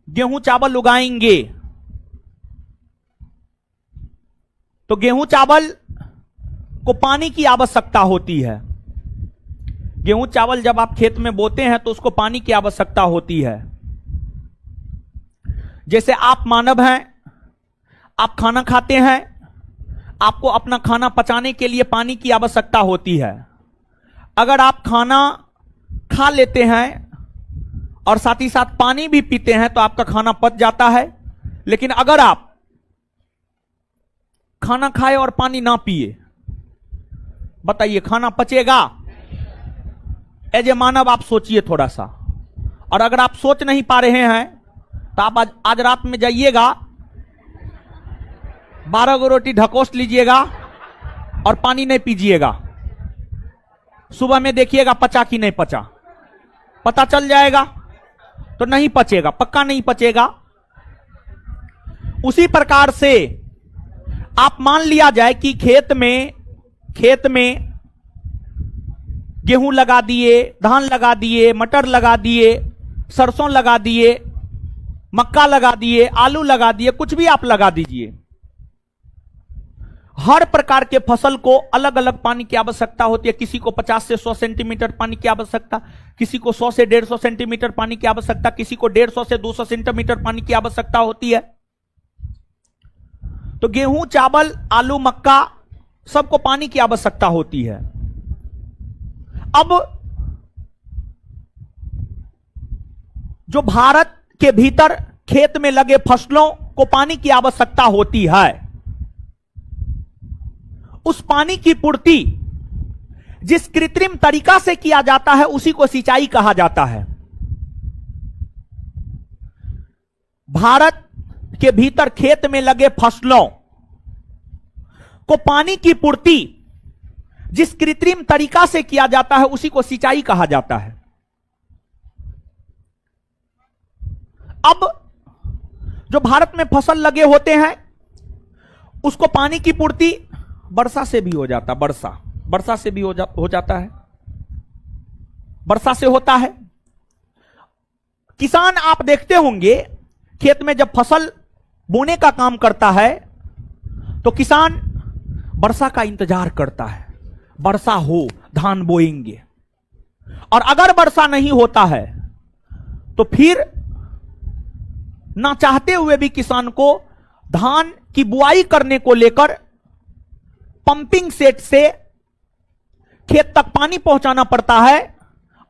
गेहूं चावल उगाएंगे, तो गेहूं चावल को पानी की आवश्यकता होती है। गेहूं चावल जब आप खेत में बोते हैं तो उसको पानी की आवश्यकता होती है। जैसे आप मानव हैं, आप खाना खाते हैं, आपको अपना खाना पचाने के लिए पानी की आवश्यकता होती है। अगर आप खाना खा लेते हैं और साथ ही साथ पानी भी पीते हैं तो आपका खाना पच जाता है। लेकिन अगर आप खाना खाए और पानी ना पिए, बताइए खाना पचेगा? एज ए मानव आप सोचिए थोड़ा सा। और अगर आप सोच नहीं पा रहे हैं तो आप आज रात में जाइएगा, 12 गो रोटी ढकोस लीजिएगा और पानी नहीं पीजिएगा। सुबह में देखिएगा पचा कि नहीं पचा, पता चल जाएगा। तो नहीं पचेगा, पक्का नहीं पचेगा। उसी प्रकार से आप मान लिया जाए कि खेत में गेहूं लगा दिए, धान लगा दिए, मटर लगा दिए, सरसों लगा दिए, मक्का लगा दिए, आलू लगा दिए, कुछ भी आप लगा दीजिए। हर प्रकार के फसल को अलग अलग पानी की आवश्यकता होती है। किसी को 50 से 100 सेंटीमीटर पानी की आवश्यकता, किसी को 100 से 150 सेंटीमीटर पानी की आवश्यकता, किसी को 150 से 200 सेंटीमीटर पानी की आवश्यकता होती है। तो गेहूं, चावल, आलू, मक्का सबको पानी की आवश्यकता होती है। अब जो भारत के भीतर खेत में लगे फसलों को पानी की आवश्यकता होती है, उस पानी की पूर्ति जिस कृत्रिम तरीका से किया जाता है उसी को सिंचाई कहा जाता है। भारत के भीतर खेत में लगे फसलों को पानी की पूर्ति जिस कृत्रिम तरीका से किया जाता है उसी को सिंचाई कहा जाता है। अब जो भारत में फसल लगे होते हैं उसको पानी की पूर्ति वर्षा से भी हो जाता, वर्षा से भी हो जाता है, वर्षा से होता है। किसान आप देखते होंगे खेत में जब फसल बोने का काम करता है तो किसान वर्षा का इंतजार करता है, वर्षा हो धान बोएंगे। और अगर वर्षा नहीं होता है तो फिर ना चाहते हुए भी किसान को धान की बुआई करने को लेकर पंपिंग सेट से खेत तक पानी पहुंचाना पड़ता है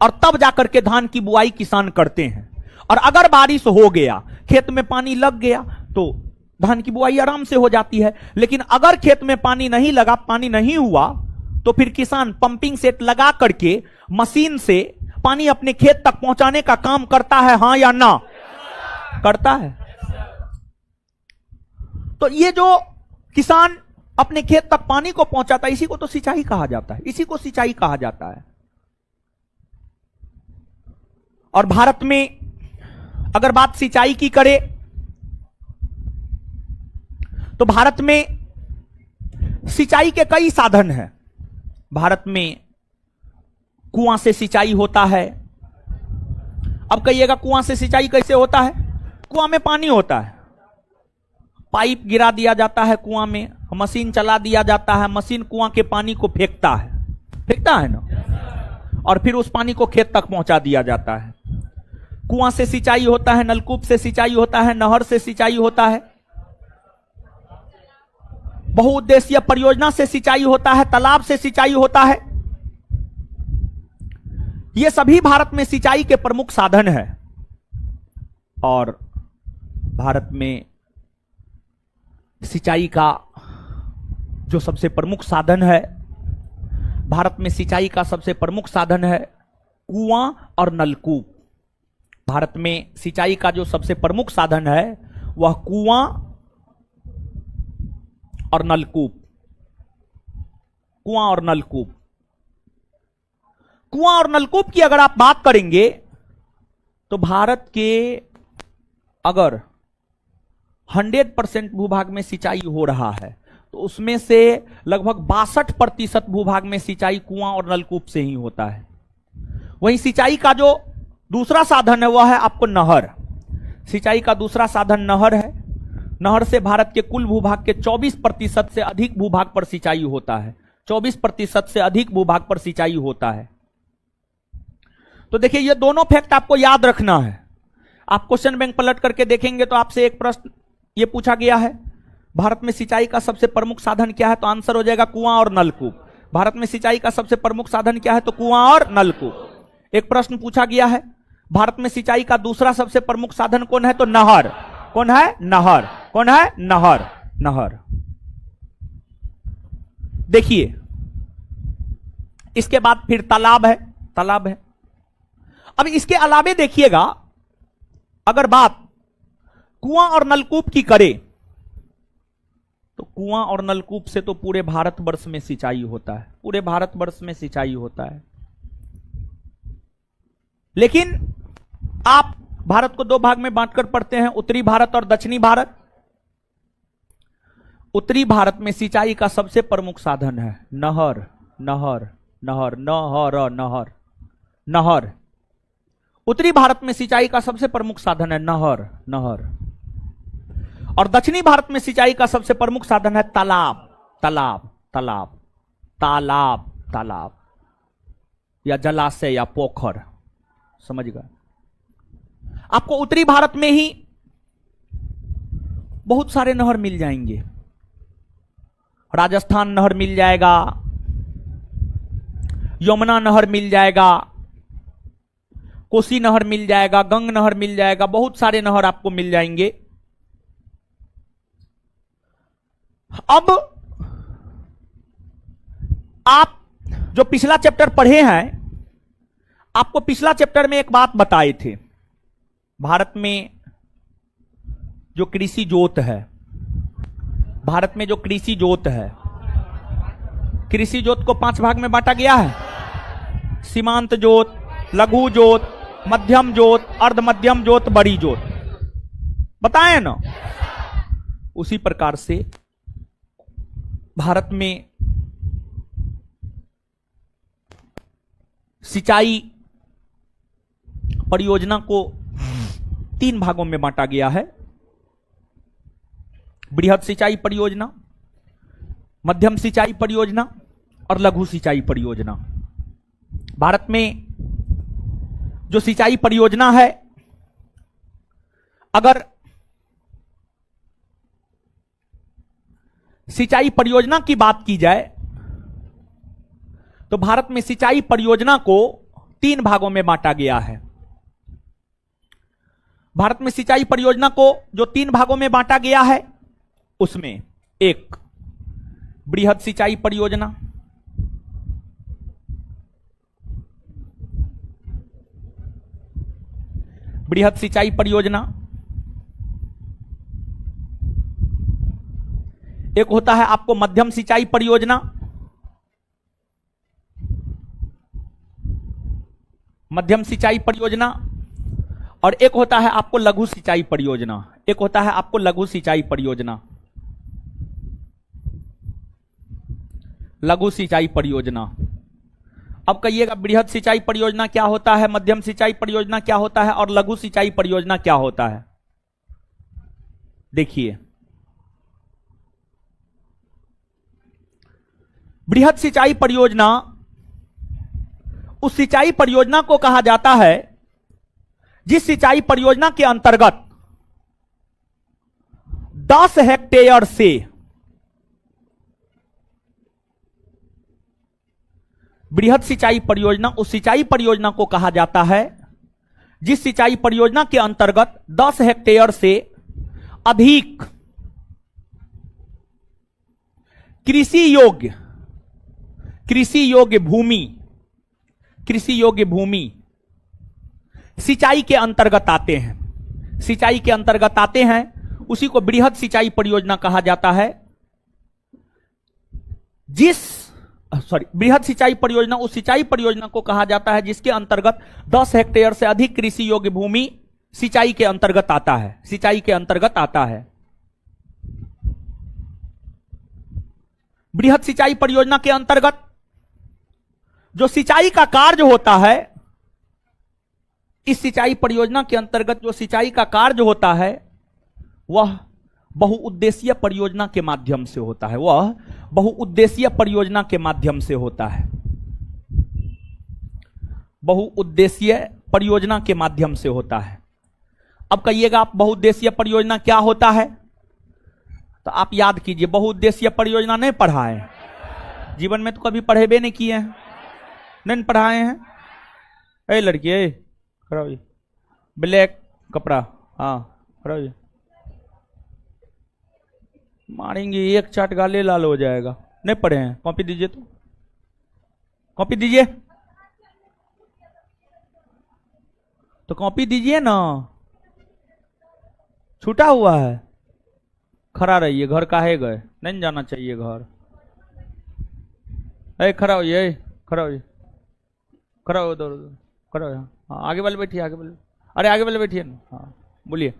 और तब जाकर के धान की बुआई किसान करते हैं। और अगर बारिश हो गया, खेत में पानी लग गया तो धान की बुआई आराम से हो जाती है। लेकिन अगर खेत में पानी नहीं लगा, पानी नहीं हुआ, तो फिर किसान पंपिंग सेट लगा करके मशीन से पानी अपने खेत तक पहुंचाने का काम करता है, हां या ना? करता है। तो ये जो किसान अपने खेत तक पानी को पहुंचाता है इसी को तो सिंचाई कहा जाता है, इसी को सिंचाई कहा जाता है। और भारत में अगर बात सिंचाई की करें तो भारत में सिंचाई के कई साधन हैं। भारत में कुआं से सिंचाई होता है। अब कहिएगा कुआं से सिंचाई कैसे होता है? कुआं में पानी होता है, पाइप गिरा दिया जाता है कुआं में, मशीन चला दिया जाता है, मशीन कुआं के पानी को फेंकता है ना, और फिर उस पानी को खेत तक पहुंचा दिया जाता है। कुआं से सिंचाई होता है, नलकूप से सिंचाई होता है, नहर से सिंचाई होता है, बहुउद्देशीय परियोजना से सिंचाई होता है, तालाब से सिंचाई होता है। ये सभी भारत में सिंचाई के प्रमुख साधन हैं। और भारत में सिंचाई का जो सबसे प्रमुख साधन है, भारत में सिंचाई का सबसे प्रमुख साधन है कुआं और नलकूप। भारत में सिंचाई का जो सबसे प्रमुख साधन है वह कुआं और नलकूप, कुआं और नलकूप। कुआं और नलकूप की अगर आप बात करेंगे तो भारत के अगर 100% भूभाग में सिंचाई हो रहा है तो उसमें से लगभग 62% भूभाग में सिंचाई कुआं और नलकूप से ही होता है। वहीं सिंचाई का जो दूसरा साधन है वह है आपको नहर। सिंचाई का दूसरा साधन नहर है। नहर से भारत के कुल भूभाग के 24% से अधिक भूभाग पर सिंचाई होता है। 24% से अधिक भूभाग पर सिंचाई होता है। तो देखिए ये दोनों फैक्ट आपको याद रखना है। आप क्वेश्चन बैंक पलट करके देखेंगे तो आपसे एक प्रश्न ये पूछा गया है, भारत में सिंचाई का सबसे प्रमुख साधन क्या है? तो आंसर हो जाएगा कुआं और नलकूप। भारत में सिंचाई का सबसे प्रमुख साधन क्या है? तो कुआं और नलकूप। एक प्रश्न पूछा गया है, भारत में सिंचाई का दूसरा सबसे प्रमुख साधन कौन है? तो नहर। कौन है? नहर। कौन है? नहर। नहर। देखिए, इसके बाद फिर तालाब है, तालाब है। अब इसके अलावे देखिएगा, अगर बात कुआं और नलकूप की करें तो कुआं और नलकूप से तो पूरे भारतवर्ष में सिंचाई होता है, पूरे भारतवर्ष में सिंचाई होता है। लेकिन आप भारत को दो भाग में बांटकर पढ़ते हैं, उत्तरी भारत और दक्षिणी भारत। उत्तरी भारत में सिंचाई का सबसे प्रमुख साधन है नहर, नहर, नहर, नहर, नहर, नहर। उत्तरी भारत में सिंचाई का सबसे प्रमुख साधन है नहर, नहर। और दक्षिणी भारत में सिंचाई का सबसे प्रमुख साधन है तालाब, तालाब, तालाब, तालाब, तालाब या जलाशय या पोखर। समझ गए? आपको उत्तरी भारत में ही बहुत सारे नहर मिल जाएंगे। राजस्थान नहर मिल जाएगा, यमुना नहर मिल जाएगा, कोसी नहर मिल जाएगा, गंग नहर मिल जाएगा, बहुत सारे नहर आपको मिल जाएंगे। अब आप जो पिछला चैप्टर पढ़े हैं, आपको पिछला चैप्टर में एक बात बताए थे, भारत में जो कृषि जोत है, भारत में जो कृषि जोत है, कृषि जोत को 5 भाग में बांटा गया है। सीमांत जोत, लघु जोत, मध्यम जोत, अर्ध मध्यम जोत, बड़ी जोत, बताए ना? उसी प्रकार से भारत में सिंचाई परियोजना को 3 भागों में बांटा गया है। बृहद सिंचाई परियोजना, मध्यम सिंचाई परियोजना और लघु सिंचाई परियोजना। भारत में जो सिंचाई परियोजना है, अगर सिंचाई परियोजना की बात की जाए तो भारत में सिंचाई परियोजना को 3 भागों में बांटा गया है। भारत में सिंचाई परियोजना को जो 3 भागों में बांटा गया है, उसमें एक बृहद सिंचाई परियोजना, बृहद सिंचाई परियोजना, एक होता है आपको मध्यम सिंचाई परियोजना, मध्यम सिंचाई परियोजना, और एक होता है आपको लघु सिंचाई परियोजना, एक होता है आपको लघु सिंचाई परियोजना, लघु सिंचाई परियोजना। अब कहिएगा बृहद सिंचाई परियोजना क्या होता है, मध्यम सिंचाई परियोजना क्या होता है और लघु सिंचाई परियोजना क्या होता है? देखिए, बृहद सिंचाई परियोजना उस सिंचाई परियोजना को कहा जाता है जिस सिंचाई परियोजना के अंतर्गत 10 हेक्टेयर से बृहद सिंचाई परियोजना उस सिंचाई परियोजना को कहा जाता है जिस सिंचाई परियोजना के अंतर्गत 10 हेक्टेयर से अधिक कृषि योग्य भूमि सिंचाई के अंतर्गत आते हैं, सिंचाई के अंतर्गत आते हैं, उसी को बृहद सिंचाई परियोजना कहा जाता है। बृहद सिंचाई परियोजना उस सिंचाई परियोजना को कहा जाता है जिसके अंतर्गत 10 हेक्टेयर से अधिक कृषि योग्य भूमि सिंचाई के अंतर्गत आता है, सिंचाई के अंतर्गत आता है। बृहद सिंचाई परियोजना के अंतर्गत जो सिंचाई का कार्य होता है, इस सिंचाई परियोजना के अंतर्गत जो सिंचाई का कार्य होता है वह बहुउद्देशीय परियोजना के माध्यम से होता है, वह बहुउद्देशीय परियोजना के माध्यम से होता है, बहुउद्देशीय परियोजना के माध्यम से होता है। अब कहिएगा आप बहुउद्देशीय परियोजना क्या होता है, तो आप याद कीजिए, बहुउद्देशीय परियोजना नहीं पढ़ा है जीवन में, तो कभी पढ़े भी नहीं किए हैं, नहीं पढ़ाए हैं। ए लड़की, खड़ा हो, ब्लैक कपड़ा, हाँ खड़ा हो, मारेंगे एक चाट गाले लाल हो जाएगा। नहीं पढ़े हैं? कॉपी दीजिए, तो कॉपी दीजिए, तो कॉपी दीजिए ना, छूटा हुआ है। खड़ा रहिए, घर काहे गए? नहीं जाना चाहिए घर। खड़ा होइए, खड़ा होइए, खड़ा हो, उधर खड़ा हो। हाँ, आगे वाले बैठिए, आगे वाले, अरे आगे वाले बैठिए ना। हाँ बोलिए।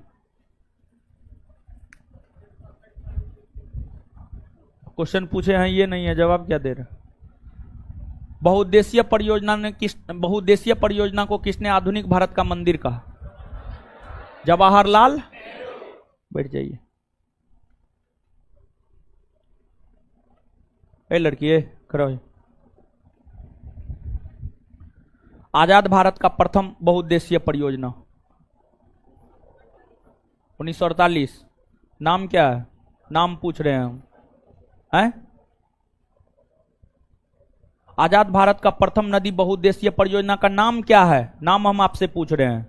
क्वेश्चन पूछे हैं, ये नहीं है, जवाब क्या दे रहे? बहुउद्देशीय परियोजना को किसने आधुनिक भारत का मंदिर कहा? जवाहरलाल। बैठ जाइए। लड़की खड़ा हो। आजाद भारत का प्रथम बहुउद्देशीय परियोजना 1948। नाम क्या है? नाम पूछ रहे हैं हम, हैं? आजाद भारत का प्रथम नदी बहुउद्देशीय परियोजना का नाम क्या है? नाम हम आपसे पूछ रहे हैं।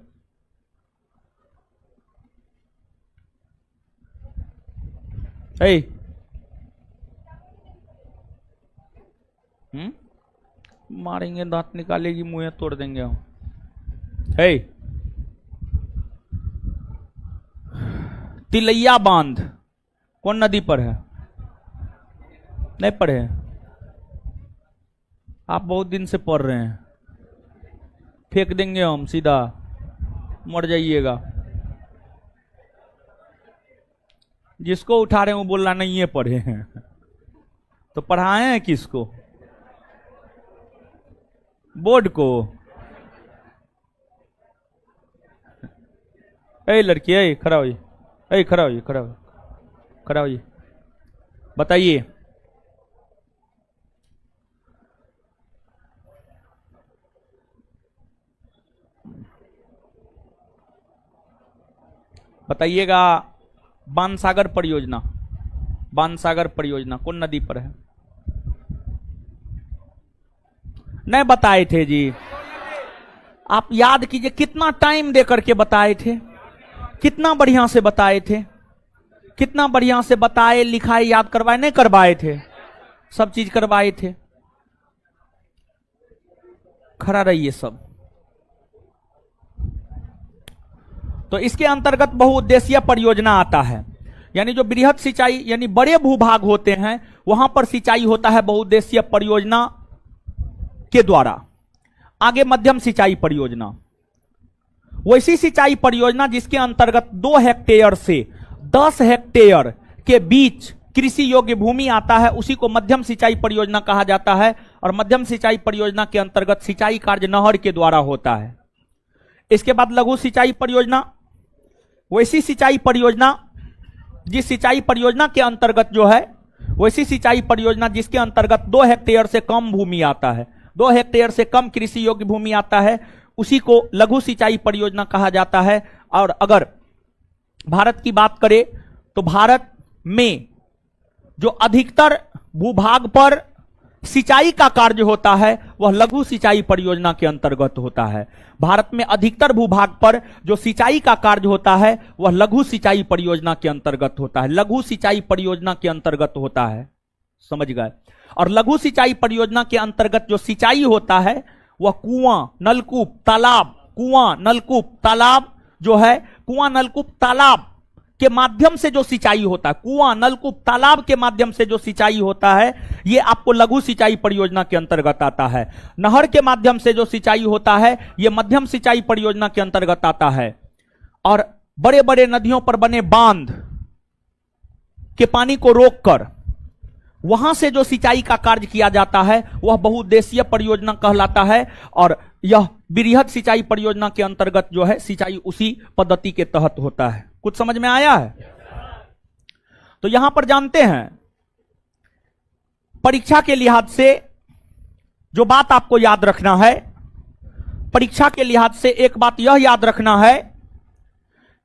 मारेंगे, दांत निकालेगी, मुंह तोड़ देंगे हम। तिलैया बांध कौन नदी पर है? नहीं पढ़े हैं? आप बहुत दिन से पढ़ रहे हैं। फेंक देंगे हम सीधा, मर जाइएगा। जिसको उठा रहे हैं वो बोल रहा नहीं है पढ़े हैं, तो पढ़ाए हैं किसको? बोर्ड को। लड़की, खड़ा होइए, खड़ा होइए, खड़ा होइए, खड़ा होइए, बताइए। बताइएगा, बाणसागर परियोजना, बाणसागर परियोजना कौन नदी पर है? नहीं बताए थे जी। आप याद कीजिए, कितना टाइम देकर के बताए थे, कितना बढ़िया से बताए थे, कितना बढ़िया से बताए, लिखाए, याद करवाए, नहीं करवाए थे? सब चीज करवाए थे। खड़ा रहिए सब। तो इसके अंतर्गत बहुउद्देशीय परियोजना आता है, यानी जो बृहद सिंचाई यानी बड़े भूभाग होते हैं वहां पर सिंचाई होता है बहुउद्देशीय परियोजना के द्वारा। आगे मध्यम सिंचाई परियोजना, वैसी सिंचाई परियोजना जिसके अंतर्गत 2 हेक्टेयर से 10 हेक्टेयर के बीच कृषि योग्य भूमि आता है, उसी को मध्यम सिंचाई परियोजना कहा जाता है। और मध्यम सिंचाई परियोजना के अंतर्गत सिंचाई कार्य नहर के द्वारा होता है। इसके बाद लघु सिंचाई परियोजना, वैसी सिंचाई परियोजना जिस सिंचाई परियोजना के अंतर्गत जो है, वैसी सिंचाई परियोजना जिसके अंतर्गत 2 हेक्टेयर से कम भूमि आता है, 2 हेक्टेयर से कम कृषि योग्य भूमि आता है, उसी को लघु सिंचाई परियोजना कहा जाता है। और अगर भारत की बात करें तो भारत में जो अधिकतर भूभाग पर सिंचाई का कार्य होता है वह लघु सिंचाई परियोजना के अंतर्गत होता है। भारत में अधिकतर भूभाग पर जो सिंचाई का कार्य होता है वह लघु सिंचाई परियोजना के अंतर्गत होता है, लघु सिंचाई परियोजना के अंतर्गत होता है, समझ गए? और लघु सिंचाई परियोजना के अंतर्गत जो सिंचाई होता है वह कुआं, नलकूप, तालाब, कुआं, नलकूप, तालाब जो है, कुआं, नलकूप, तालाब के माध्यम से जो सिंचाई होता है, कुआं, नलकूप, तालाब के माध्यम से जो सिंचाई होता है, ये आपको लघु सिंचाई परियोजना के अंतर्गत आता है। नहर के माध्यम से जो सिंचाई होता है ये मध्यम सिंचाई परियोजना के अंतर्गत आता है। और बड़े बड़े नदियों पर बने बांध के पानी को रोककर वहां से जो सिंचाई का कार्य किया जाता है वह बहुउद्देशीय परियोजना कहलाता है। और यह बृहद सिंचाई परियोजना के अंतर्गत जो है सिंचाई उसी पद्धति के तहत होता है। कुछ समझ में आया है? तो यहां पर जानते हैं, परीक्षा के लिहाज से जो बात आपको याद रखना है, परीक्षा के लिहाज से एक बात यह याद रखना है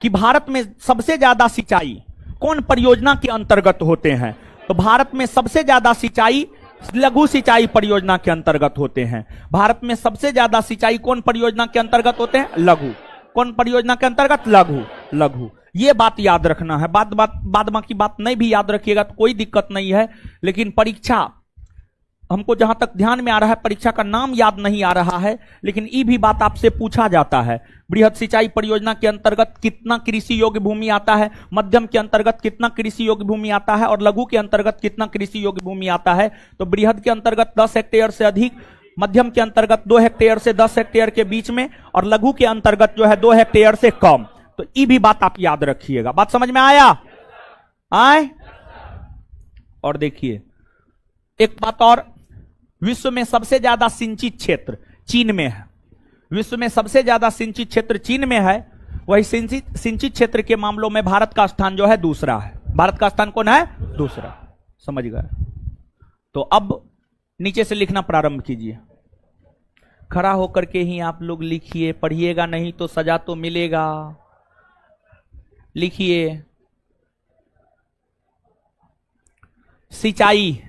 कि भारत में सबसे ज्यादा सिंचाई कौन परियोजना के अंतर्गत होते हैं? तो भारत में सबसे ज्यादा सिंचाई लघु सिंचाई परियोजना के अंतर्गत होते हैं। भारत में सबसे ज्यादा सिंचाई कौन परियोजना के अंतर्गत होते हैं? लघु। कौन परियोजना के अंतर्गत? लघु। लघु ये बात याद रखना है। बाद बाकी बात नहीं भी याद रखिएगा तो कोई दिक्कत नहीं है, लेकिन परीक्षा हमको जहां तक ध्यान में आ रहा है, परीक्षा का नाम याद नहीं आ रहा है, लेकिन ये भी बात आपसे पूछा जाता है। बृहद सिंचाई परियोजना के अंतर्गत कितना कृषि योग्य भूमि आता है, मध्यम के अंतर्गत कितना कृषि योग्य भूमि आता है, और लघु के अंतर्गत कितना कृषि योग्य भूमि आता है। तो बृहद के अंतर्गत 10 हेक्टेयर से अधिक, मध्यम के अंतर्गत 2 हेक्टेयर से 10 हेक्टेयर के बीच में, और लघु के अंतर्गत जो है 2 हेक्टेयर से कम। तो ये भी बात आप याद रखिएगा। बात समझ में आया? आए? और देखिए एक बात और, विश्व में सबसे ज्यादा सिंचित क्षेत्र चीन में है। विश्व में सबसे ज्यादा सिंचित क्षेत्र चीन में है, वही सिंचित क्षेत्र के मामलों में भारत का स्थान जो है दूसरा है। भारत का स्थान कौन है? दूसरा। समझ गए? तो अब नीचे से लिखना प्रारंभ कीजिए। खड़ा होकर के ही आप लोग लिखिए, पढ़िएगा नहीं तो सजा तो मिलेगा। लिखिए, सिंचाई।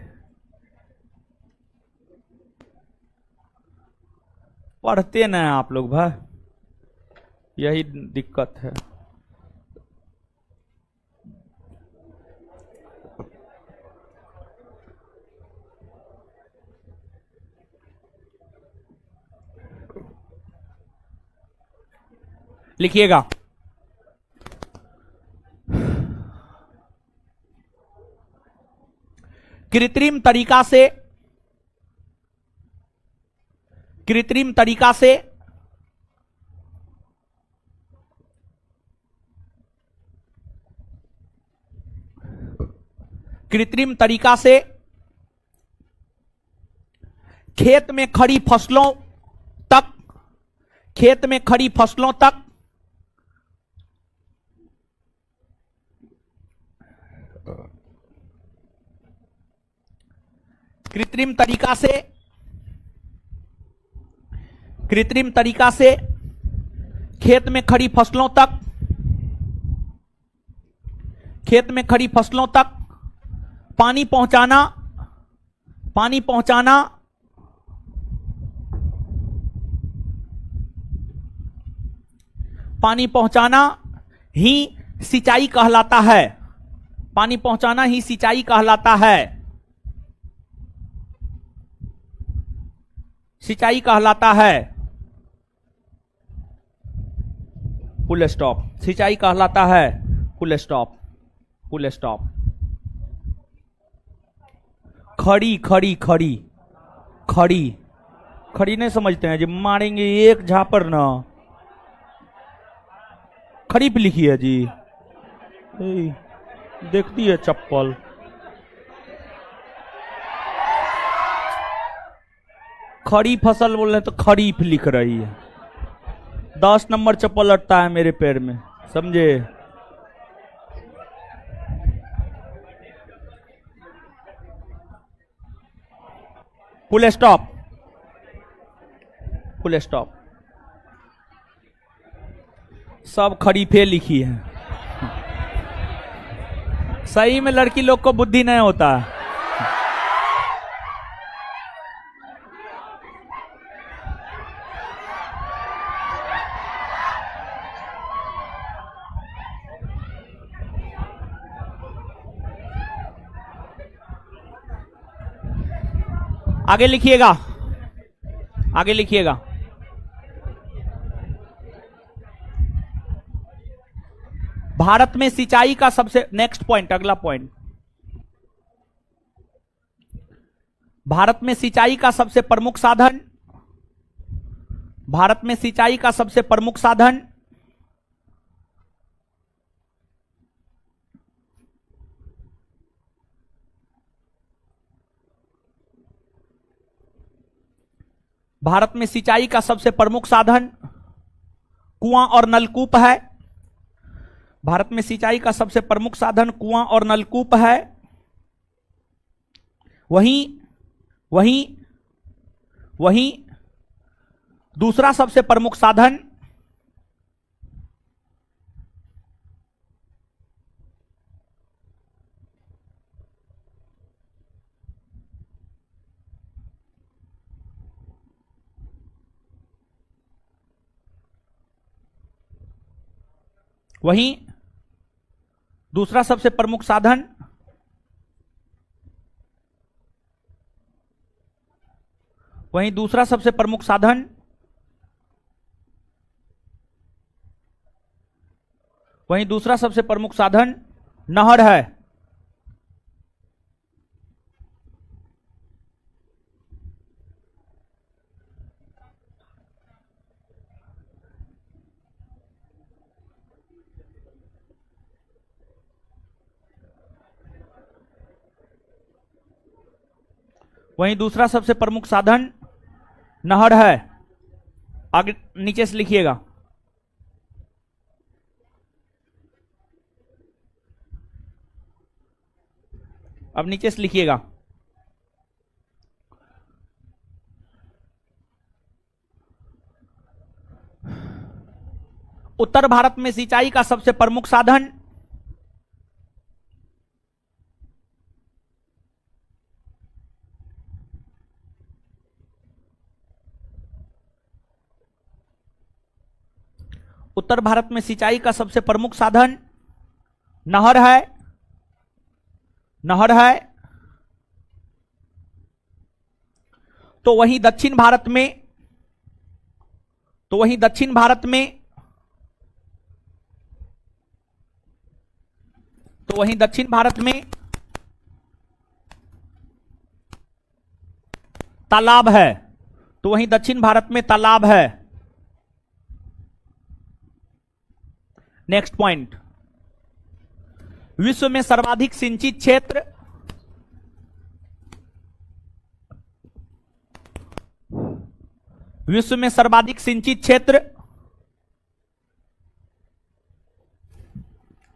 पढ़ते ना आप लोग भाई, यही दिक्कत है। लिखिएगा, कृत्रिम तरीका से, कृत्रिम तरीका से कृत्रिम तरीका से खेत में खड़ी फसलों तक, खेत में खड़ी फसलों तक कृत्रिम तरीका से, कृत्रिम तरीका से खेत में खड़ी फसलों तक, खेत में खड़ी फसलों तक पानी पहुंचाना, पानी पहुंचाना पानी पहुंचाना ही सिंचाई कहलाता है। पानी पहुंचाना ही सिंचाई कहलाता है। सिंचाई कहलाता है। Full stop. सिंचाई कहलाता है। Full stop. Full stop. खड़ी खड़ी खड़ी खड़ी खड़ी नहीं समझते हैं जी, मारेंगे एक झापर ना। खरीफ लिखी है जी, देखती है चप्पल। खड़ी फसल बोल रहे तो खरीफ लिख रही है। 10 नंबर चप्पल अटता है मेरे पैर में, समझे? Full stop. Full stop. सब खरीफे लिखी है। सही में लड़की लोग को बुद्धि नहीं होता। आगे लिखिएगा, आगे लिखिएगा। भारत में सिंचाई का सबसे, नेक्स्ट पॉइंट, अगला पॉइंट, भारत में सिंचाई का सबसे प्रमुख साधन, भारत में सिंचाई का सबसे प्रमुख साधन भारत में सिंचाई का सबसे प्रमुख साधन कुआं और नलकूप है। भारत में सिंचाई का सबसे प्रमुख साधन कुआं और नलकूप है। वहीं वहीं वहीं दूसरा सबसे प्रमुख साधन वहीं दूसरा सबसे प्रमुख साधन वहीं दूसरा सबसे प्रमुख साधन वहीं दूसरा सबसे प्रमुख साधन नहर है। वहीं दूसरा सबसे प्रमुख साधन नहर है। आगे नीचे से लिखिएगा। अब नीचे से लिखिएगा। उत्तर भारत में सिंचाई का सबसे प्रमुख साधन उत्तर भारत में सिंचाई का सबसे प्रमुख साधन नहर है। नहर है। तो वहीं दक्षिण भारत में तो वहीं दक्षिण भारत में तो वहीं दक्षिण भारत में तालाब है। तो वहीं दक्षिण भारत में तालाब है। नेक्स्ट पॉइंट, विश्व में सर्वाधिक सिंचित क्षेत्र विश्व में सर्वाधिक सिंचित क्षेत्र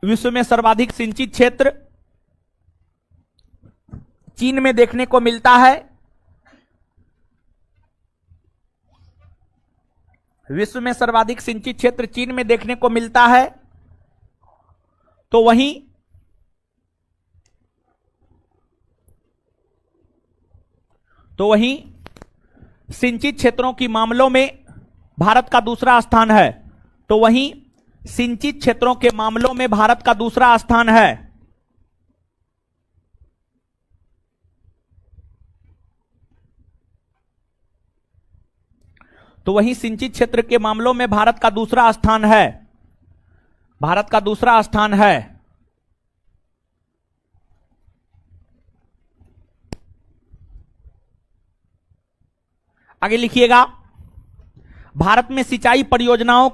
विश्व में सर्वाधिक सिंचित क्षेत्र चीन में देखने को मिलता है। विश्व में सर्वाधिक सिंचित क्षेत्र चीन में देखने को मिलता है। तो वहीं सिंचित क्षेत्रों की मामलों में भारत का दूसरा स्थान है। तो वहीं सिंचित क्षेत्रों के मामलों में भारत का दूसरा स्थान है। तो वहीं सिंचित क्षेत्र के मामलों में भारत का दूसरा स्थान है। भारत का दूसरा स्थान है। आगे लिखिएगा। भारत में सिंचाई परियोजनाओं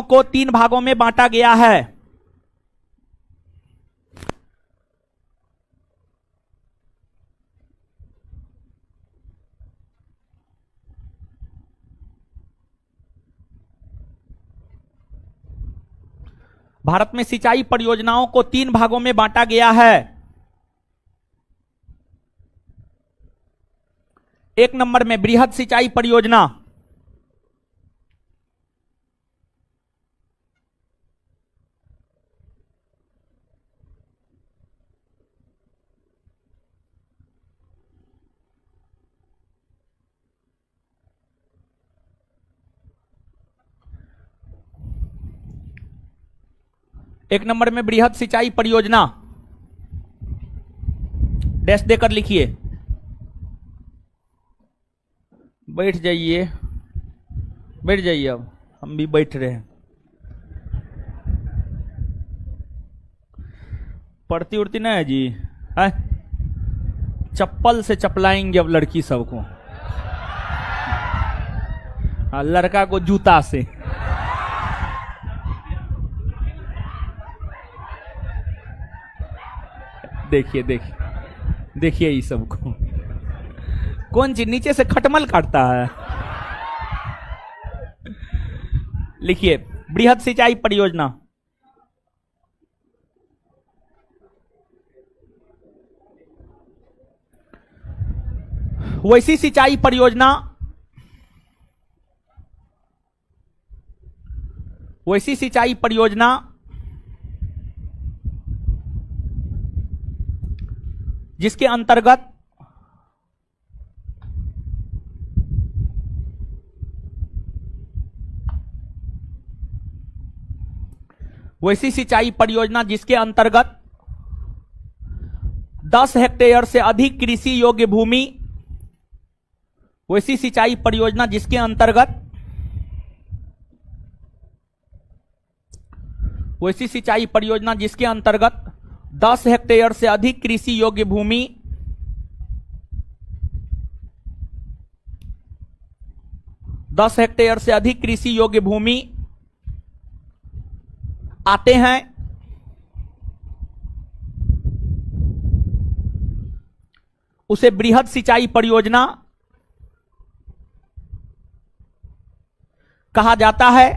को 3 भागों में बांटा गया है। भारत में सिंचाई परियोजनाओं को 3 भागों में बांटा गया है। एक नंबर में बृहद सिंचाई परियोजना, एक नंबर में बृहद सिंचाई परियोजना, डैश देकर लिखिए। बैठ जाइए, बैठ जाइए। अब हम भी बैठ रहे हैं। पढ़ती उड़ती नहीं है जी है? चप्पल से चपलाएंगे अब लड़की सबको, लड़का को जूता से। देखिए देखिए देखिए ये सबको कौन चीज नीचे से खटमल काटता है। लिखिए बृहद सिंचाई परियोजना, वैसी सिंचाई परियोजना जिसके अंतर्गत वैसी सिंचाई परियोजना जिसके अंतर्गत 10 हेक्टेयर से अधिक कृषि योग्य भूमि, वैसी सिंचाई परियोजना जिसके अंतर्गत वैसी सिंचाई परियोजना जिसके अंतर्गत 10 हेक्टेयर से अधिक कृषि योग्य भूमि, 10 हेक्टेयर से अधिक कृषि योग्य भूमि आते हैं, उसे बृहद सिंचाई परियोजना कहा जाता है।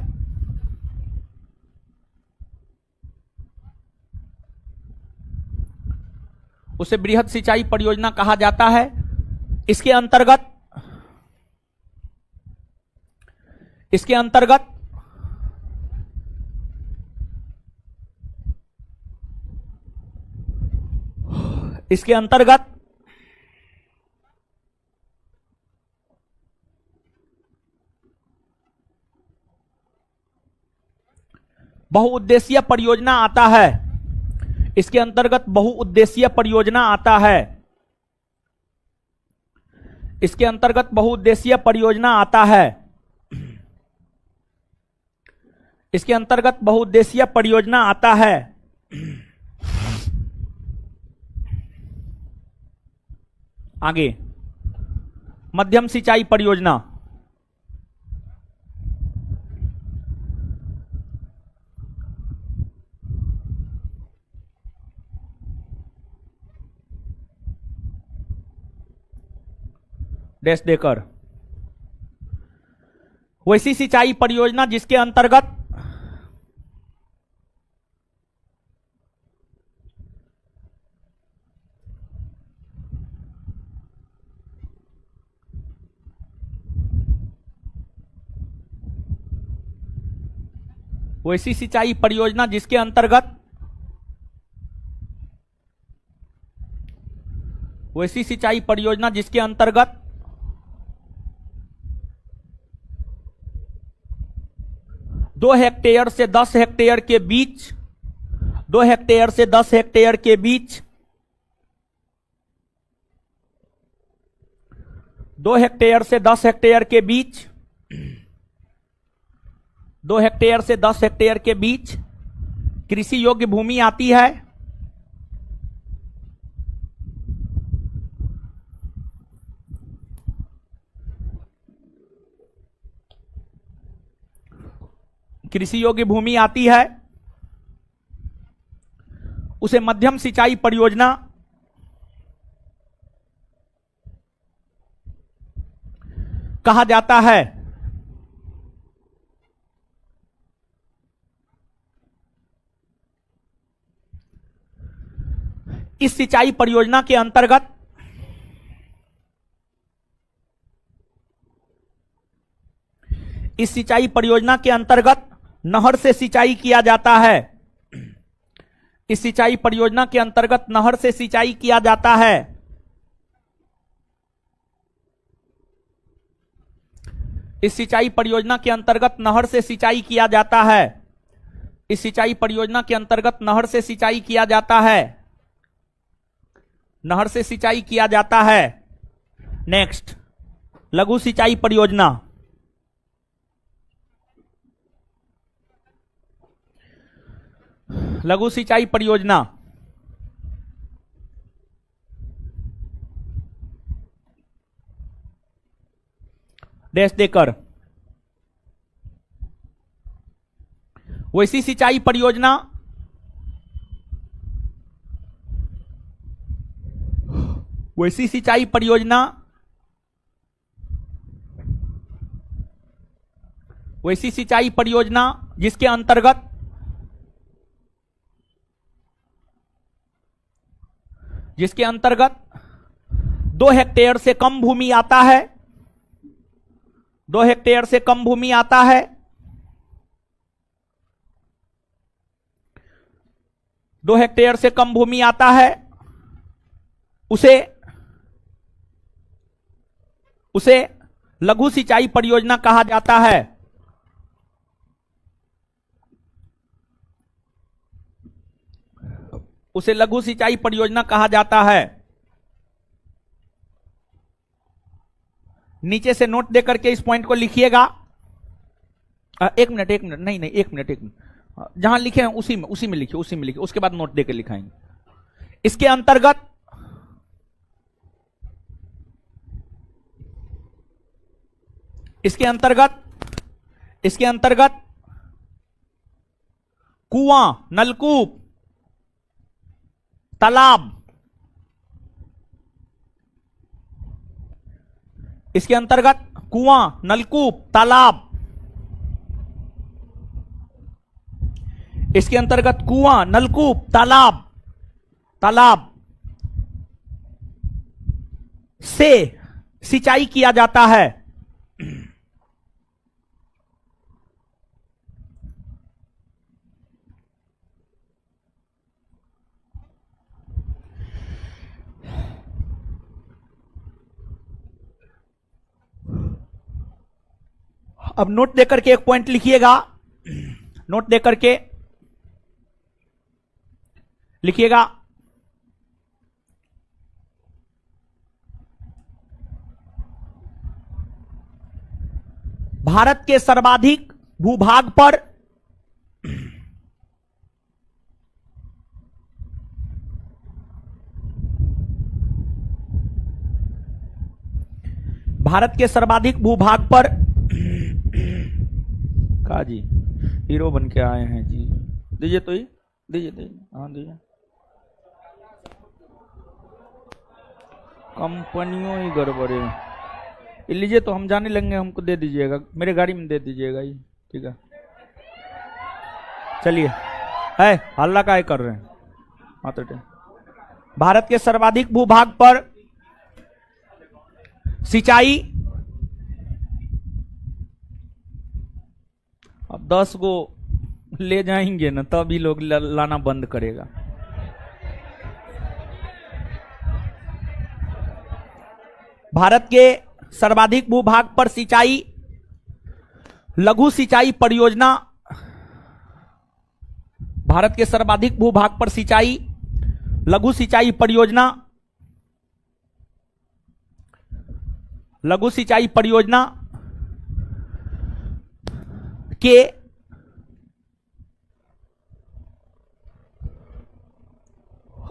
उसे बृहद सिंचाई परियोजना कहा जाता है। इसके अंतर्गत इसके अंतर्गत इसके अंतर्गत बहुउद्देशीय परियोजना आता है। इसके अंतर्गत बहुउद्देशीय परियोजना आता है। इसके अंतर्गत बहुउद्देशीय परियोजना आता है। इसके अंतर्गत बहुउद्देशीय परियोजना आता है। आगे मध्यम सिंचाई परियोजना, डैश देकर वैसी सिंचाई परियोजना जिसके अंतर्गत वैसी सिंचाई परियोजना जिसके अंतर्गत वैसी सिंचाई परियोजना जिसके अंतर्गत 2 हेक्टेयर से 10 हेक्टेयर के बीच 2 हेक्टेयर से 10 हेक्टेयर के बीच 2 हेक्टेयर से 10 हेक्टेयर के बीच 2 हेक्टेयर से 10 हेक्टेयर के बीच कृषि योग्य भूमि आती है। कृषि योग्य भूमि आती है, उसे मध्यम सिंचाई परियोजना कहा जाता है। इस सिंचाई परियोजना के अंतर्गत इस सिंचाई परियोजना के अंतर्गत नहर से सिंचाई किया जाता है। इस सिंचाई परियोजना के अंतर्गत नहर से सिंचाई किया जाता है। इस सिंचाई परियोजना के अंतर्गत नहर से सिंचाई किया जाता है। इस सिंचाई परियोजना के अंतर्गत नहर से सिंचाई किया जाता है। नहर से सिंचाई किया जाता है। नेक्स्ट लघु सिंचाई परियोजना। लघु सिंचाई परियोजना डैश देकर वैसी सिंचाई परियोजना वैसी सिंचाई परियोजना वैसी सिंचाई परियोजना जिसके अंतर्गत जिसके अंतर्गत 2 हेक्टेयर से कम भूमि आता है। 2 हेक्टेयर से कम भूमि आता है। 2 हेक्टेयर से कम भूमि आता है, उसे लघु सिंचाई परियोजना कहा जाता है। उसे लघु सिंचाई परियोजना कहा जाता है। नीचे से नोट देकर के इस पॉइंट को लिखिएगा। एक मिनट, नहीं एक मिनट, जहां लिखे हैं उसी में लिखिए, उसके बाद नोट देकर लिखाएंगे। इसके अंतर्गत कुआं, नलकूप, तालाब, इसके अंतर्गत कुआं, नलकूप, तालाब, इसके अंतर्गत कुआं, नलकूप, तालाब से सिंचाई किया जाता है। अब नोट देकर के एक पॉइंट लिखिएगा, नोट देकर के लिखिएगा, भारत के सर्वाधिक भूभाग पर का जी हीरो बन के आए हैं जी, दीजिए तो ही दीजिए, हाँ दीजिए, कंपनियों ही गड़बड़े, लीजिए तो हम जाने लेंगे, हमको दे दीजिएगा, मेरे गाड़ी में दे दीजिएगा ये, ठीक है। चलिए, है हल्ला का कर रहे हैं, मात्र भारत के सर्वाधिक भूभाग पर सिंचाई, अब 10 को ले जाएंगे ना तभी लोग लाना बंद करेगा। भारत के सर्वाधिक भूभाग पर सिंचाई, लघु सिंचाई परियोजना, भारत के सर्वाधिक भूभाग पर सिंचाई, लघु सिंचाई परियोजना, लघु सिंचाई परियोजना के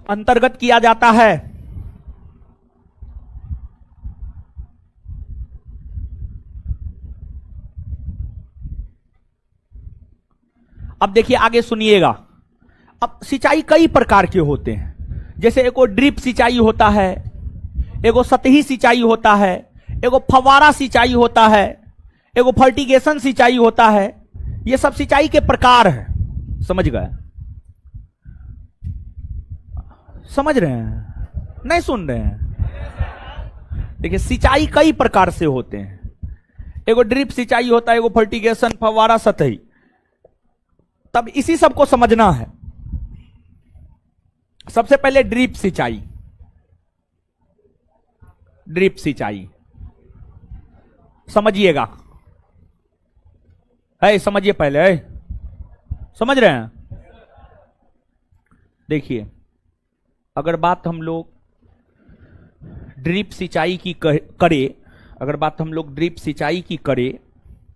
अंतर्गत किया जाता है। अब देखिए आगे सुनिएगा। अब सिंचाई कई प्रकार के होते हैं, जैसे एगो ड्रिप सिंचाई होता है, एगो सतही सिंचाई होता है, एगो फव्वारा सिंचाई होता है, एगो फर्टिगेशन सिंचाई होता है। ये सब सिंचाई के प्रकार हैं, समझ गए? समझ रहे हैं? नहीं सुन रहे हैं? देखिए सिंचाई कई प्रकार से होते हैं, एगो ड्रिप सिंचाई होता है, एगो फर्टिगेशन, फव्वारा, सतही। तब इसी सब को समझना है। सबसे पहले ड्रिप सिंचाई, ड्रिप सिंचाई समझिएगा, है समझिए पहले, है समझ रहे हैं? देखिए अगर बात हम लोग ड्रिप सिंचाई की करें, अगर बात हम लोग ड्रिप सिंचाई की करें,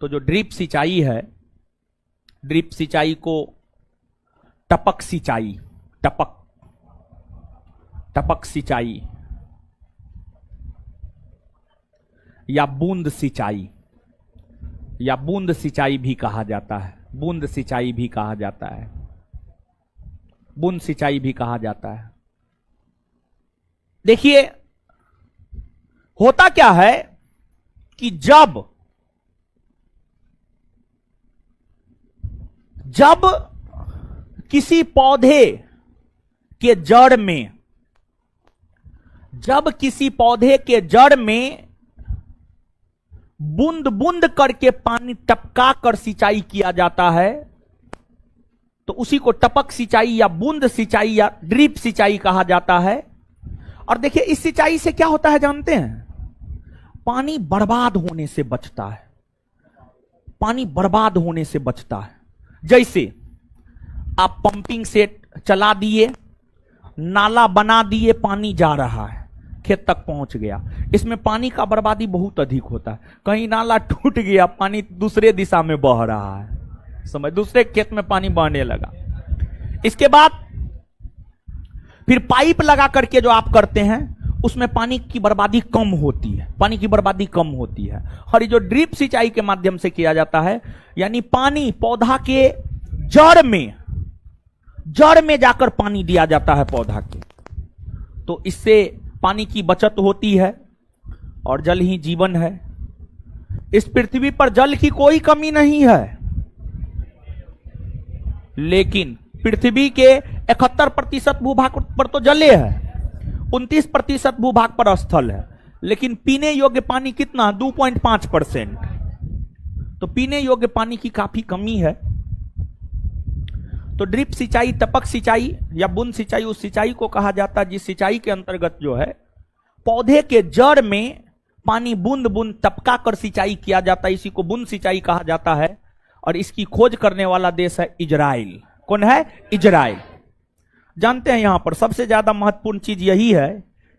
तो जो ड्रिप सिंचाई है, ड्रिप सिंचाई को टपक सिंचाई, टपक सिंचाई या बूंद सिंचाई, या बूंद सिंचाई भी कहा जाता है, बूंद सिंचाई भी कहा जाता है, बूंद सिंचाई भी कहा जाता है। देखिए होता क्या है कि जब किसी पौधे के जड़ में, जब किसी पौधे के जड़ में बूंद बूंद करके पानी टपका कर सिंचाई किया जाता है, तो उसी को टपक सिंचाई या बूंद सिंचाई या ड्रिप सिंचाई कहा जाता है। और देखिए इस सिंचाई से क्या होता है जानते हैं? पानी बर्बाद होने से बचता है, पानी बर्बाद होने से बचता है। जैसे आप पंपिंग सेट चला दिए नाला बना दिए, पानी जा रहा है, खेत तक पहुंच गया। इसमें पानी का बर्बादी बहुत अधिक होता है। कहीं नाला टूट गया, पानी दूसरे दिशा में बह रहा है, समझ, दूसरे खेत में पानी बहने लगा। इसके बाद फिर पाइप लगा करके जो आप करते हैं उसमें पानी की बर्बादी कम होती है, पानी की बर्बादी कम होती है। और ये जो ड्रिप सिंचाई के माध्यम से किया जाता है, यानी पानी पौधा के जड़ में जाकर पानी दिया जाता है पौधा के, तो इससे पानी की बचत होती है और जल ही जीवन है। इस पृथ्वी पर जल की कोई कमी नहीं है, लेकिन पृथ्वी के 71% भूभाग पर तो जले है, 29% भूभाग पर स्थल है, लेकिन पीने योग्य पानी कितना, 2.5%। तो पीने योग्य पानी की काफी कमी है। तो ड्रिप सिंचाई, टपक सिंचाई या बूंद सिंचाई उस सिंचाई को कहा जाता है जिस सिंचाई के अंतर्गत जो है पौधे के जड़ में पानी बूंद बूंद टपका कर सिंचाई किया जाता है। इसी को बूंद सिंचाई कहा जाता है। और इसकी खोज करने वाला देश है इजराइल। कौन है? इजराइल। जानते हैं यहां पर सबसे ज्यादा महत्वपूर्ण चीज यही है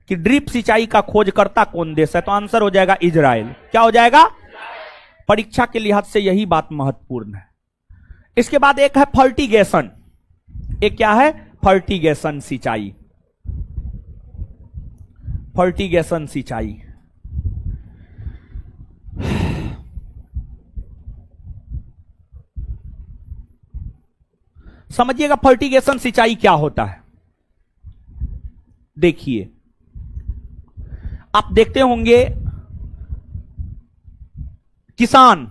कि ड्रिप सिंचाई का खोजकर्ता कौन देश है, तो आंसर हो जाएगा इजराइल। क्या हो जाएगा? परीक्षा के लिहाज से यही बात महत्वपूर्ण है। इसके बाद एक है फर्टिगेशन। एक क्या है? फर्टिगेशन सिंचाई। फर्टिगेशन सिंचाई समझिएगा, फर्टिगेशन सिंचाई क्या होता है। देखिए, आप देखते होंगे किसान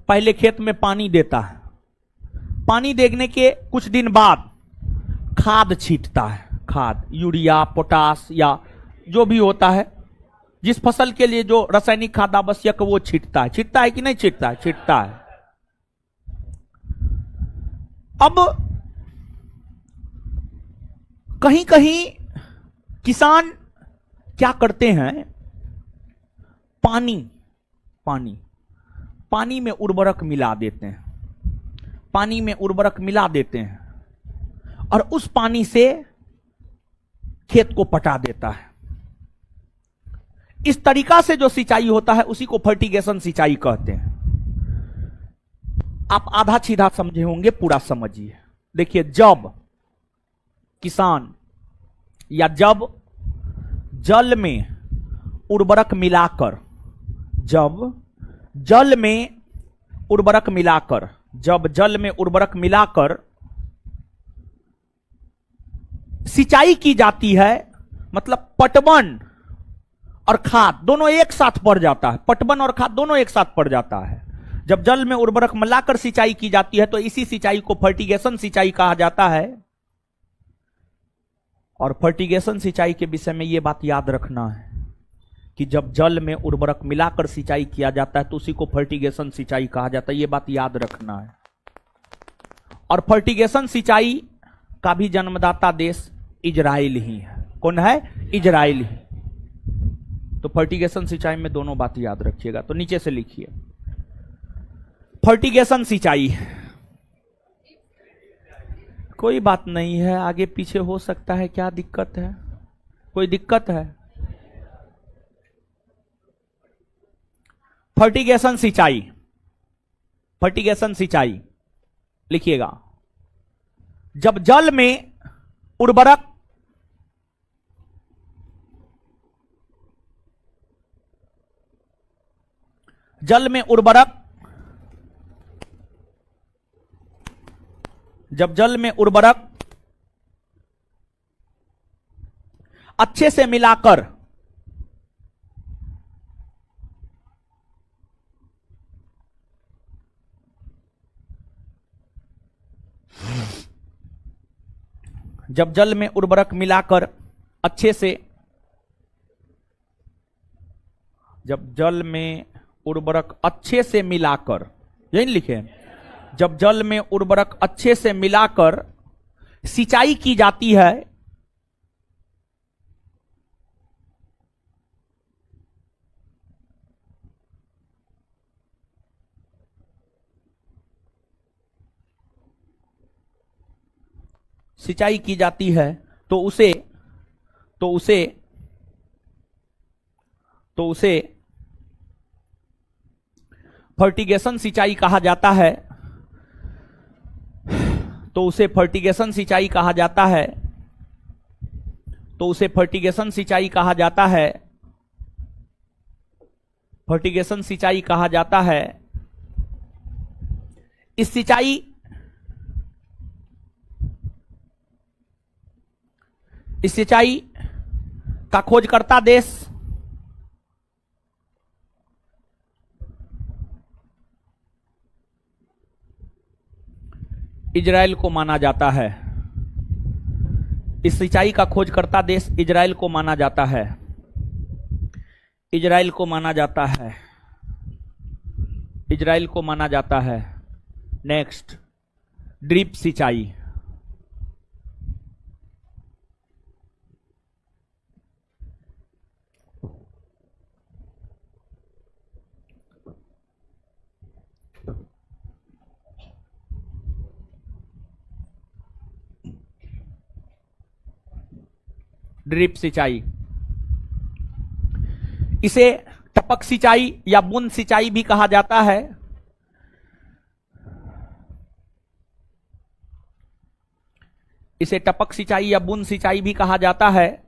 पहले खेत में पानी देता है, पानी देने के कुछ दिन बाद खाद छींटता है, खाद यूरिया, पोटास या जो भी होता है, जिस फसल के लिए जो रासायनिक खाद आवश्यक वो छींटता है। छींटता है कि नहीं छींटता है? छींटता है। अब कहीं कहीं किसान क्या करते हैं, पानी में उर्वरक मिला देते हैं, पानी में उर्वरक मिला देते हैं और उस पानी से खेत को पटा देता है। इस तरीका से जो सिंचाई होता है उसी को फर्टिगेशन सिंचाई कहते हैं। आप आधा सीधा समझे होंगे, पूरा समझिए। देखिए, जब किसान या जब जल में उर्वरक मिलाकर, जब जल में उर्वरक मिलाकर, जब जल में उर्वरक मिलाकर सिंचाई की जाती है, मतलब पटवन और खाद दोनों एक साथ पड़ जाता है, पटवन और खाद दोनों एक साथ पड़ जाता है। जब जल में उर्वरक मिलाकर सिंचाई की जाती है तो इसी सिंचाई को फर्टिगेशन सिंचाई कहा जाता है। और फर्टिगेशन सिंचाई के विषय में यह बात याद रखना है कि जब जल में उर्वरक मिलाकर सिंचाई किया जाता है तो उसी को फर्टिगेशन सिंचाई कहा जाता है। यह बात याद रखना है। और फर्टिगेशन सिंचाई का भी जन्मदाता देश इजराइल ही है। कौन है? इजराइल ही। तो फर्टिगेशन सिंचाई में दोनों बात याद रखिएगा। तो नीचे से लिखिए, फर्टिगेशन सिंचाई। कोई बात नहीं है, आगे पीछे हो सकता है, क्या दिक्कत है? कोई दिक्कत है? फर्टिगेशन सिंचाई, फर्टिगेशन सिंचाई लिखिएगा, जब जल में उर्वरक जब जल में उर्वरक अच्छे से मिलाकर जब जल में उर्वरक मिलाकर अच्छे से जब जल में उर्वरक अच्छे से मिलाकर, यही लिखे, जब जल में उर्वरक अच्छे से मिलाकर सिंचाई की जाती है सिंचाई की जाती है तो उसे फर्टिगेशन सिंचाई कहा जाता है। तो उसे फर्टिगेशन सिंचाई कहा जाता है। तो उसे फर्टिगेशन सिंचाई कहा जाता है। फर्टिगेशन सिंचाई कहा जाता है। इस सिंचाई का खोजकर्ता देश इजराइल को माना जाता है। इस सिंचाई का खोजकर्ता देश इजराइल को माना जाता है। इजराइल को माना जाता है। इजराइल को माना जाता है। नेक्स्ट, ड्रिप सिंचाई। ड्रिप सिंचाई, इसे टपक सिंचाई या बूंद सिंचाई भी कहा जाता है। इसे टपक सिंचाई या बूंद सिंचाई भी कहा जाता है।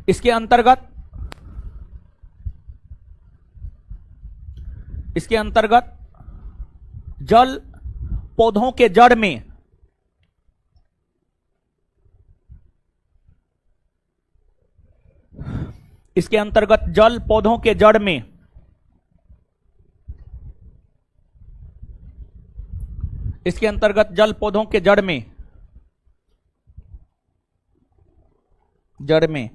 इसके अंतर्गत जल पौधों के जड़ में इसके अंतर्गत जल पौधों के जड़ में इसके अंतर्गत जल पौधों के जड़ में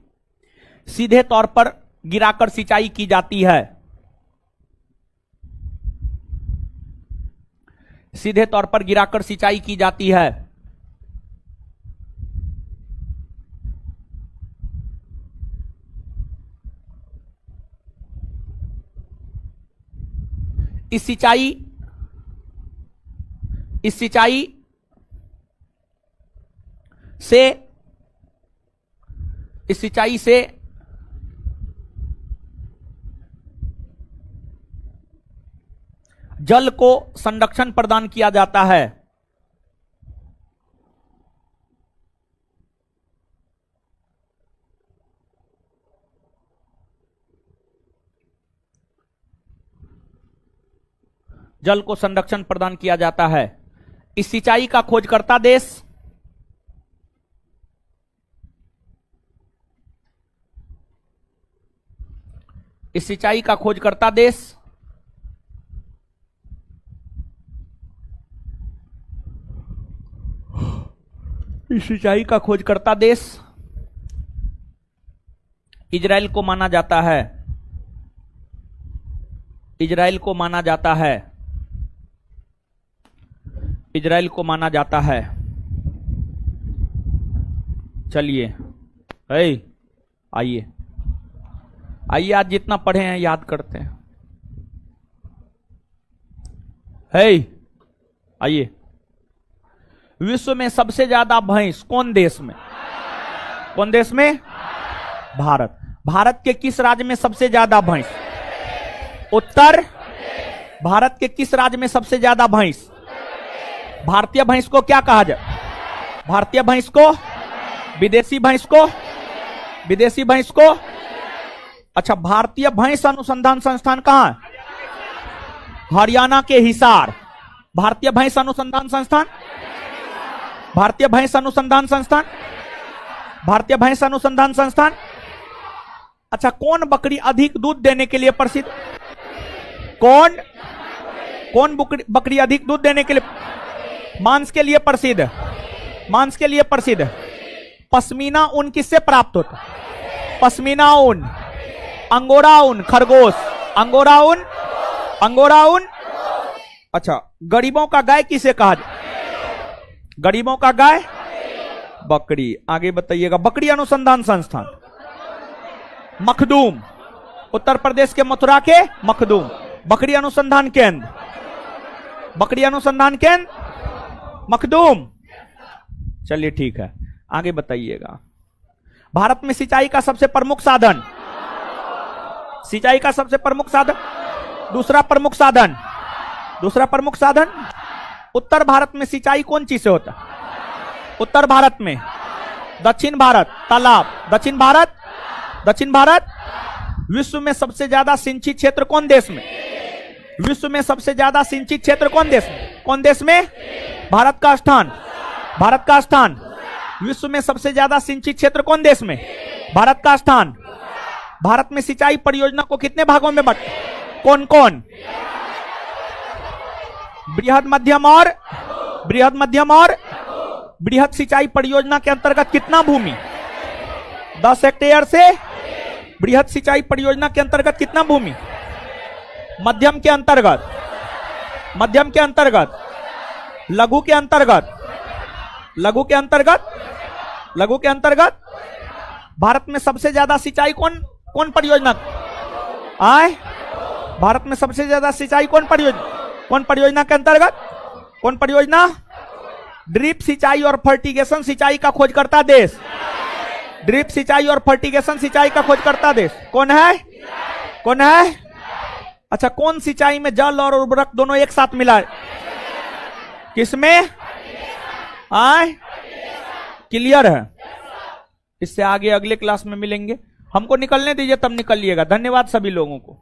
सीधे तौर पर गिराकर सिंचाई की जाती है। सीधे तौर पर गिराकर सिंचाई की जाती है। इस सिंचाई से जल को संरक्षण प्रदान किया जाता है। जल को संरक्षण प्रदान किया जाता है। इस सिंचाई का खोजकर्ता देश इस सिंचाई का खोजकर्ता देश इस सिंचाई का खोजकर्ता देश इजराइल को माना जाता है। इजराइल को माना जाता है। इजराइल को माना जाता है। चलिए, आइए आज जितना पढ़े हैं याद करते हैं। आइए, विश्व में सबसे ज्यादा भैंस कौन देश में? भारत। भारत के किस राज्य में सबसे ज्यादा भैंस? उत्तर। भारत के किस राज्य में सबसे ज्यादा भैंस? भारतीय भैंस को क्या कहा जाए? भारतीय भैंस को? विदेशी भैंस को? विदेशी भैंस को? अच्छा, भारतीय भैंस अनुसंधान संस्थान कहां है? हरियाणा के हिसार। भारतीय भैंस अनुसंधान संस्थान, भारतीय भैंस अनुसंधान संस्थान, भारतीय भैंस अनुसंधान संस्थान। अच्छा, कौन बकरी अधिक दूध देने के लिए प्रसिद्ध? कौन बकरी अधिक दूध देने के लिए? मांस के लिए प्रसिद्ध। मांस के लिए प्रसिद्ध। पश्मीना ऊन किससे प्राप्त होता? पश्मीना ऊन, अंगोरा ऊन खरगोश, अंगोरा ऊन। अच्छा, गरीबों का गाय किसे कहा जाए? गरीबों का गाय बकरी। आगे बताइएगा। बकरी अनुसंधान संस्थान मखदूम, उत्तर प्रदेश के मथुरा के मखदूम। बकरी अनुसंधान केंद्र बकरी अनुसंधान केंद्र मखदूम। चलिए ठीक है, आगे बताइएगा। भारत में सिंचाई का सबसे प्रमुख साधन, सिंचाई का सबसे प्रमुख साधन, दूसरा प्रमुख साधन, दूसरा प्रमुख साधन। उत्तर भारत में सिंचाई कौन चीज से होता है? उत्तर भारत में। दक्षिण भारत तालाब, दक्षिण भारत, दक्षिण भारत। विश्व में सबसे ज्यादा सिंचित क्षेत्र कौन देश में? विश्व में सबसे ज्यादा सिंचित क्षेत्र कौन देश में? कौन देश में? भारत का स्थान, भारत का स्थान। विश्व में सबसे ज्यादा सिंचित क्षेत्र कौन देश में? भारत का स्थान। भारत में सिंचाई परियोजना को कितने भागों में बांटा? कौन कौन? बृहद मध्यम और बृहद मध्यम और बृहद सिंचाई परियोजना के अंतर्गत कितना भूमि? 10 हेक्टेयर से। बृहद सिंचाई परियोजना के अंतर्गत कितना भूमि? मध्यम के अंतर्गत, मध्यम के अंतर्गत, लघु के अंतर्गत, लघु के अंतर्गत, लघु के अंतर्गत। भारत में सबसे ज्यादा सिंचाई कौन कौन परियोजना आए? भारत में सबसे ज्यादा सिंचाई कौन परियोजना, कौन परियोजना के अंतर्गत? कौन परियोजना? ड्रिप सिंचाई और फर्टिगेशन सिंचाई का खोज करता देश। ड्रिप सिंचाई और फर्टिगेशन सिंचाई का खोज करता देश कौन है? कौन है? अच्छा, कौन सिंचाई में जल और उर्वरक दोनों एक साथ मिला है? किसमें? आए? क्लियर है? इससे आगे अगले क्लास में मिलेंगे। हमको निकलने दीजिए, तब निकलिएगा। धन्यवाद सभी लोगों को।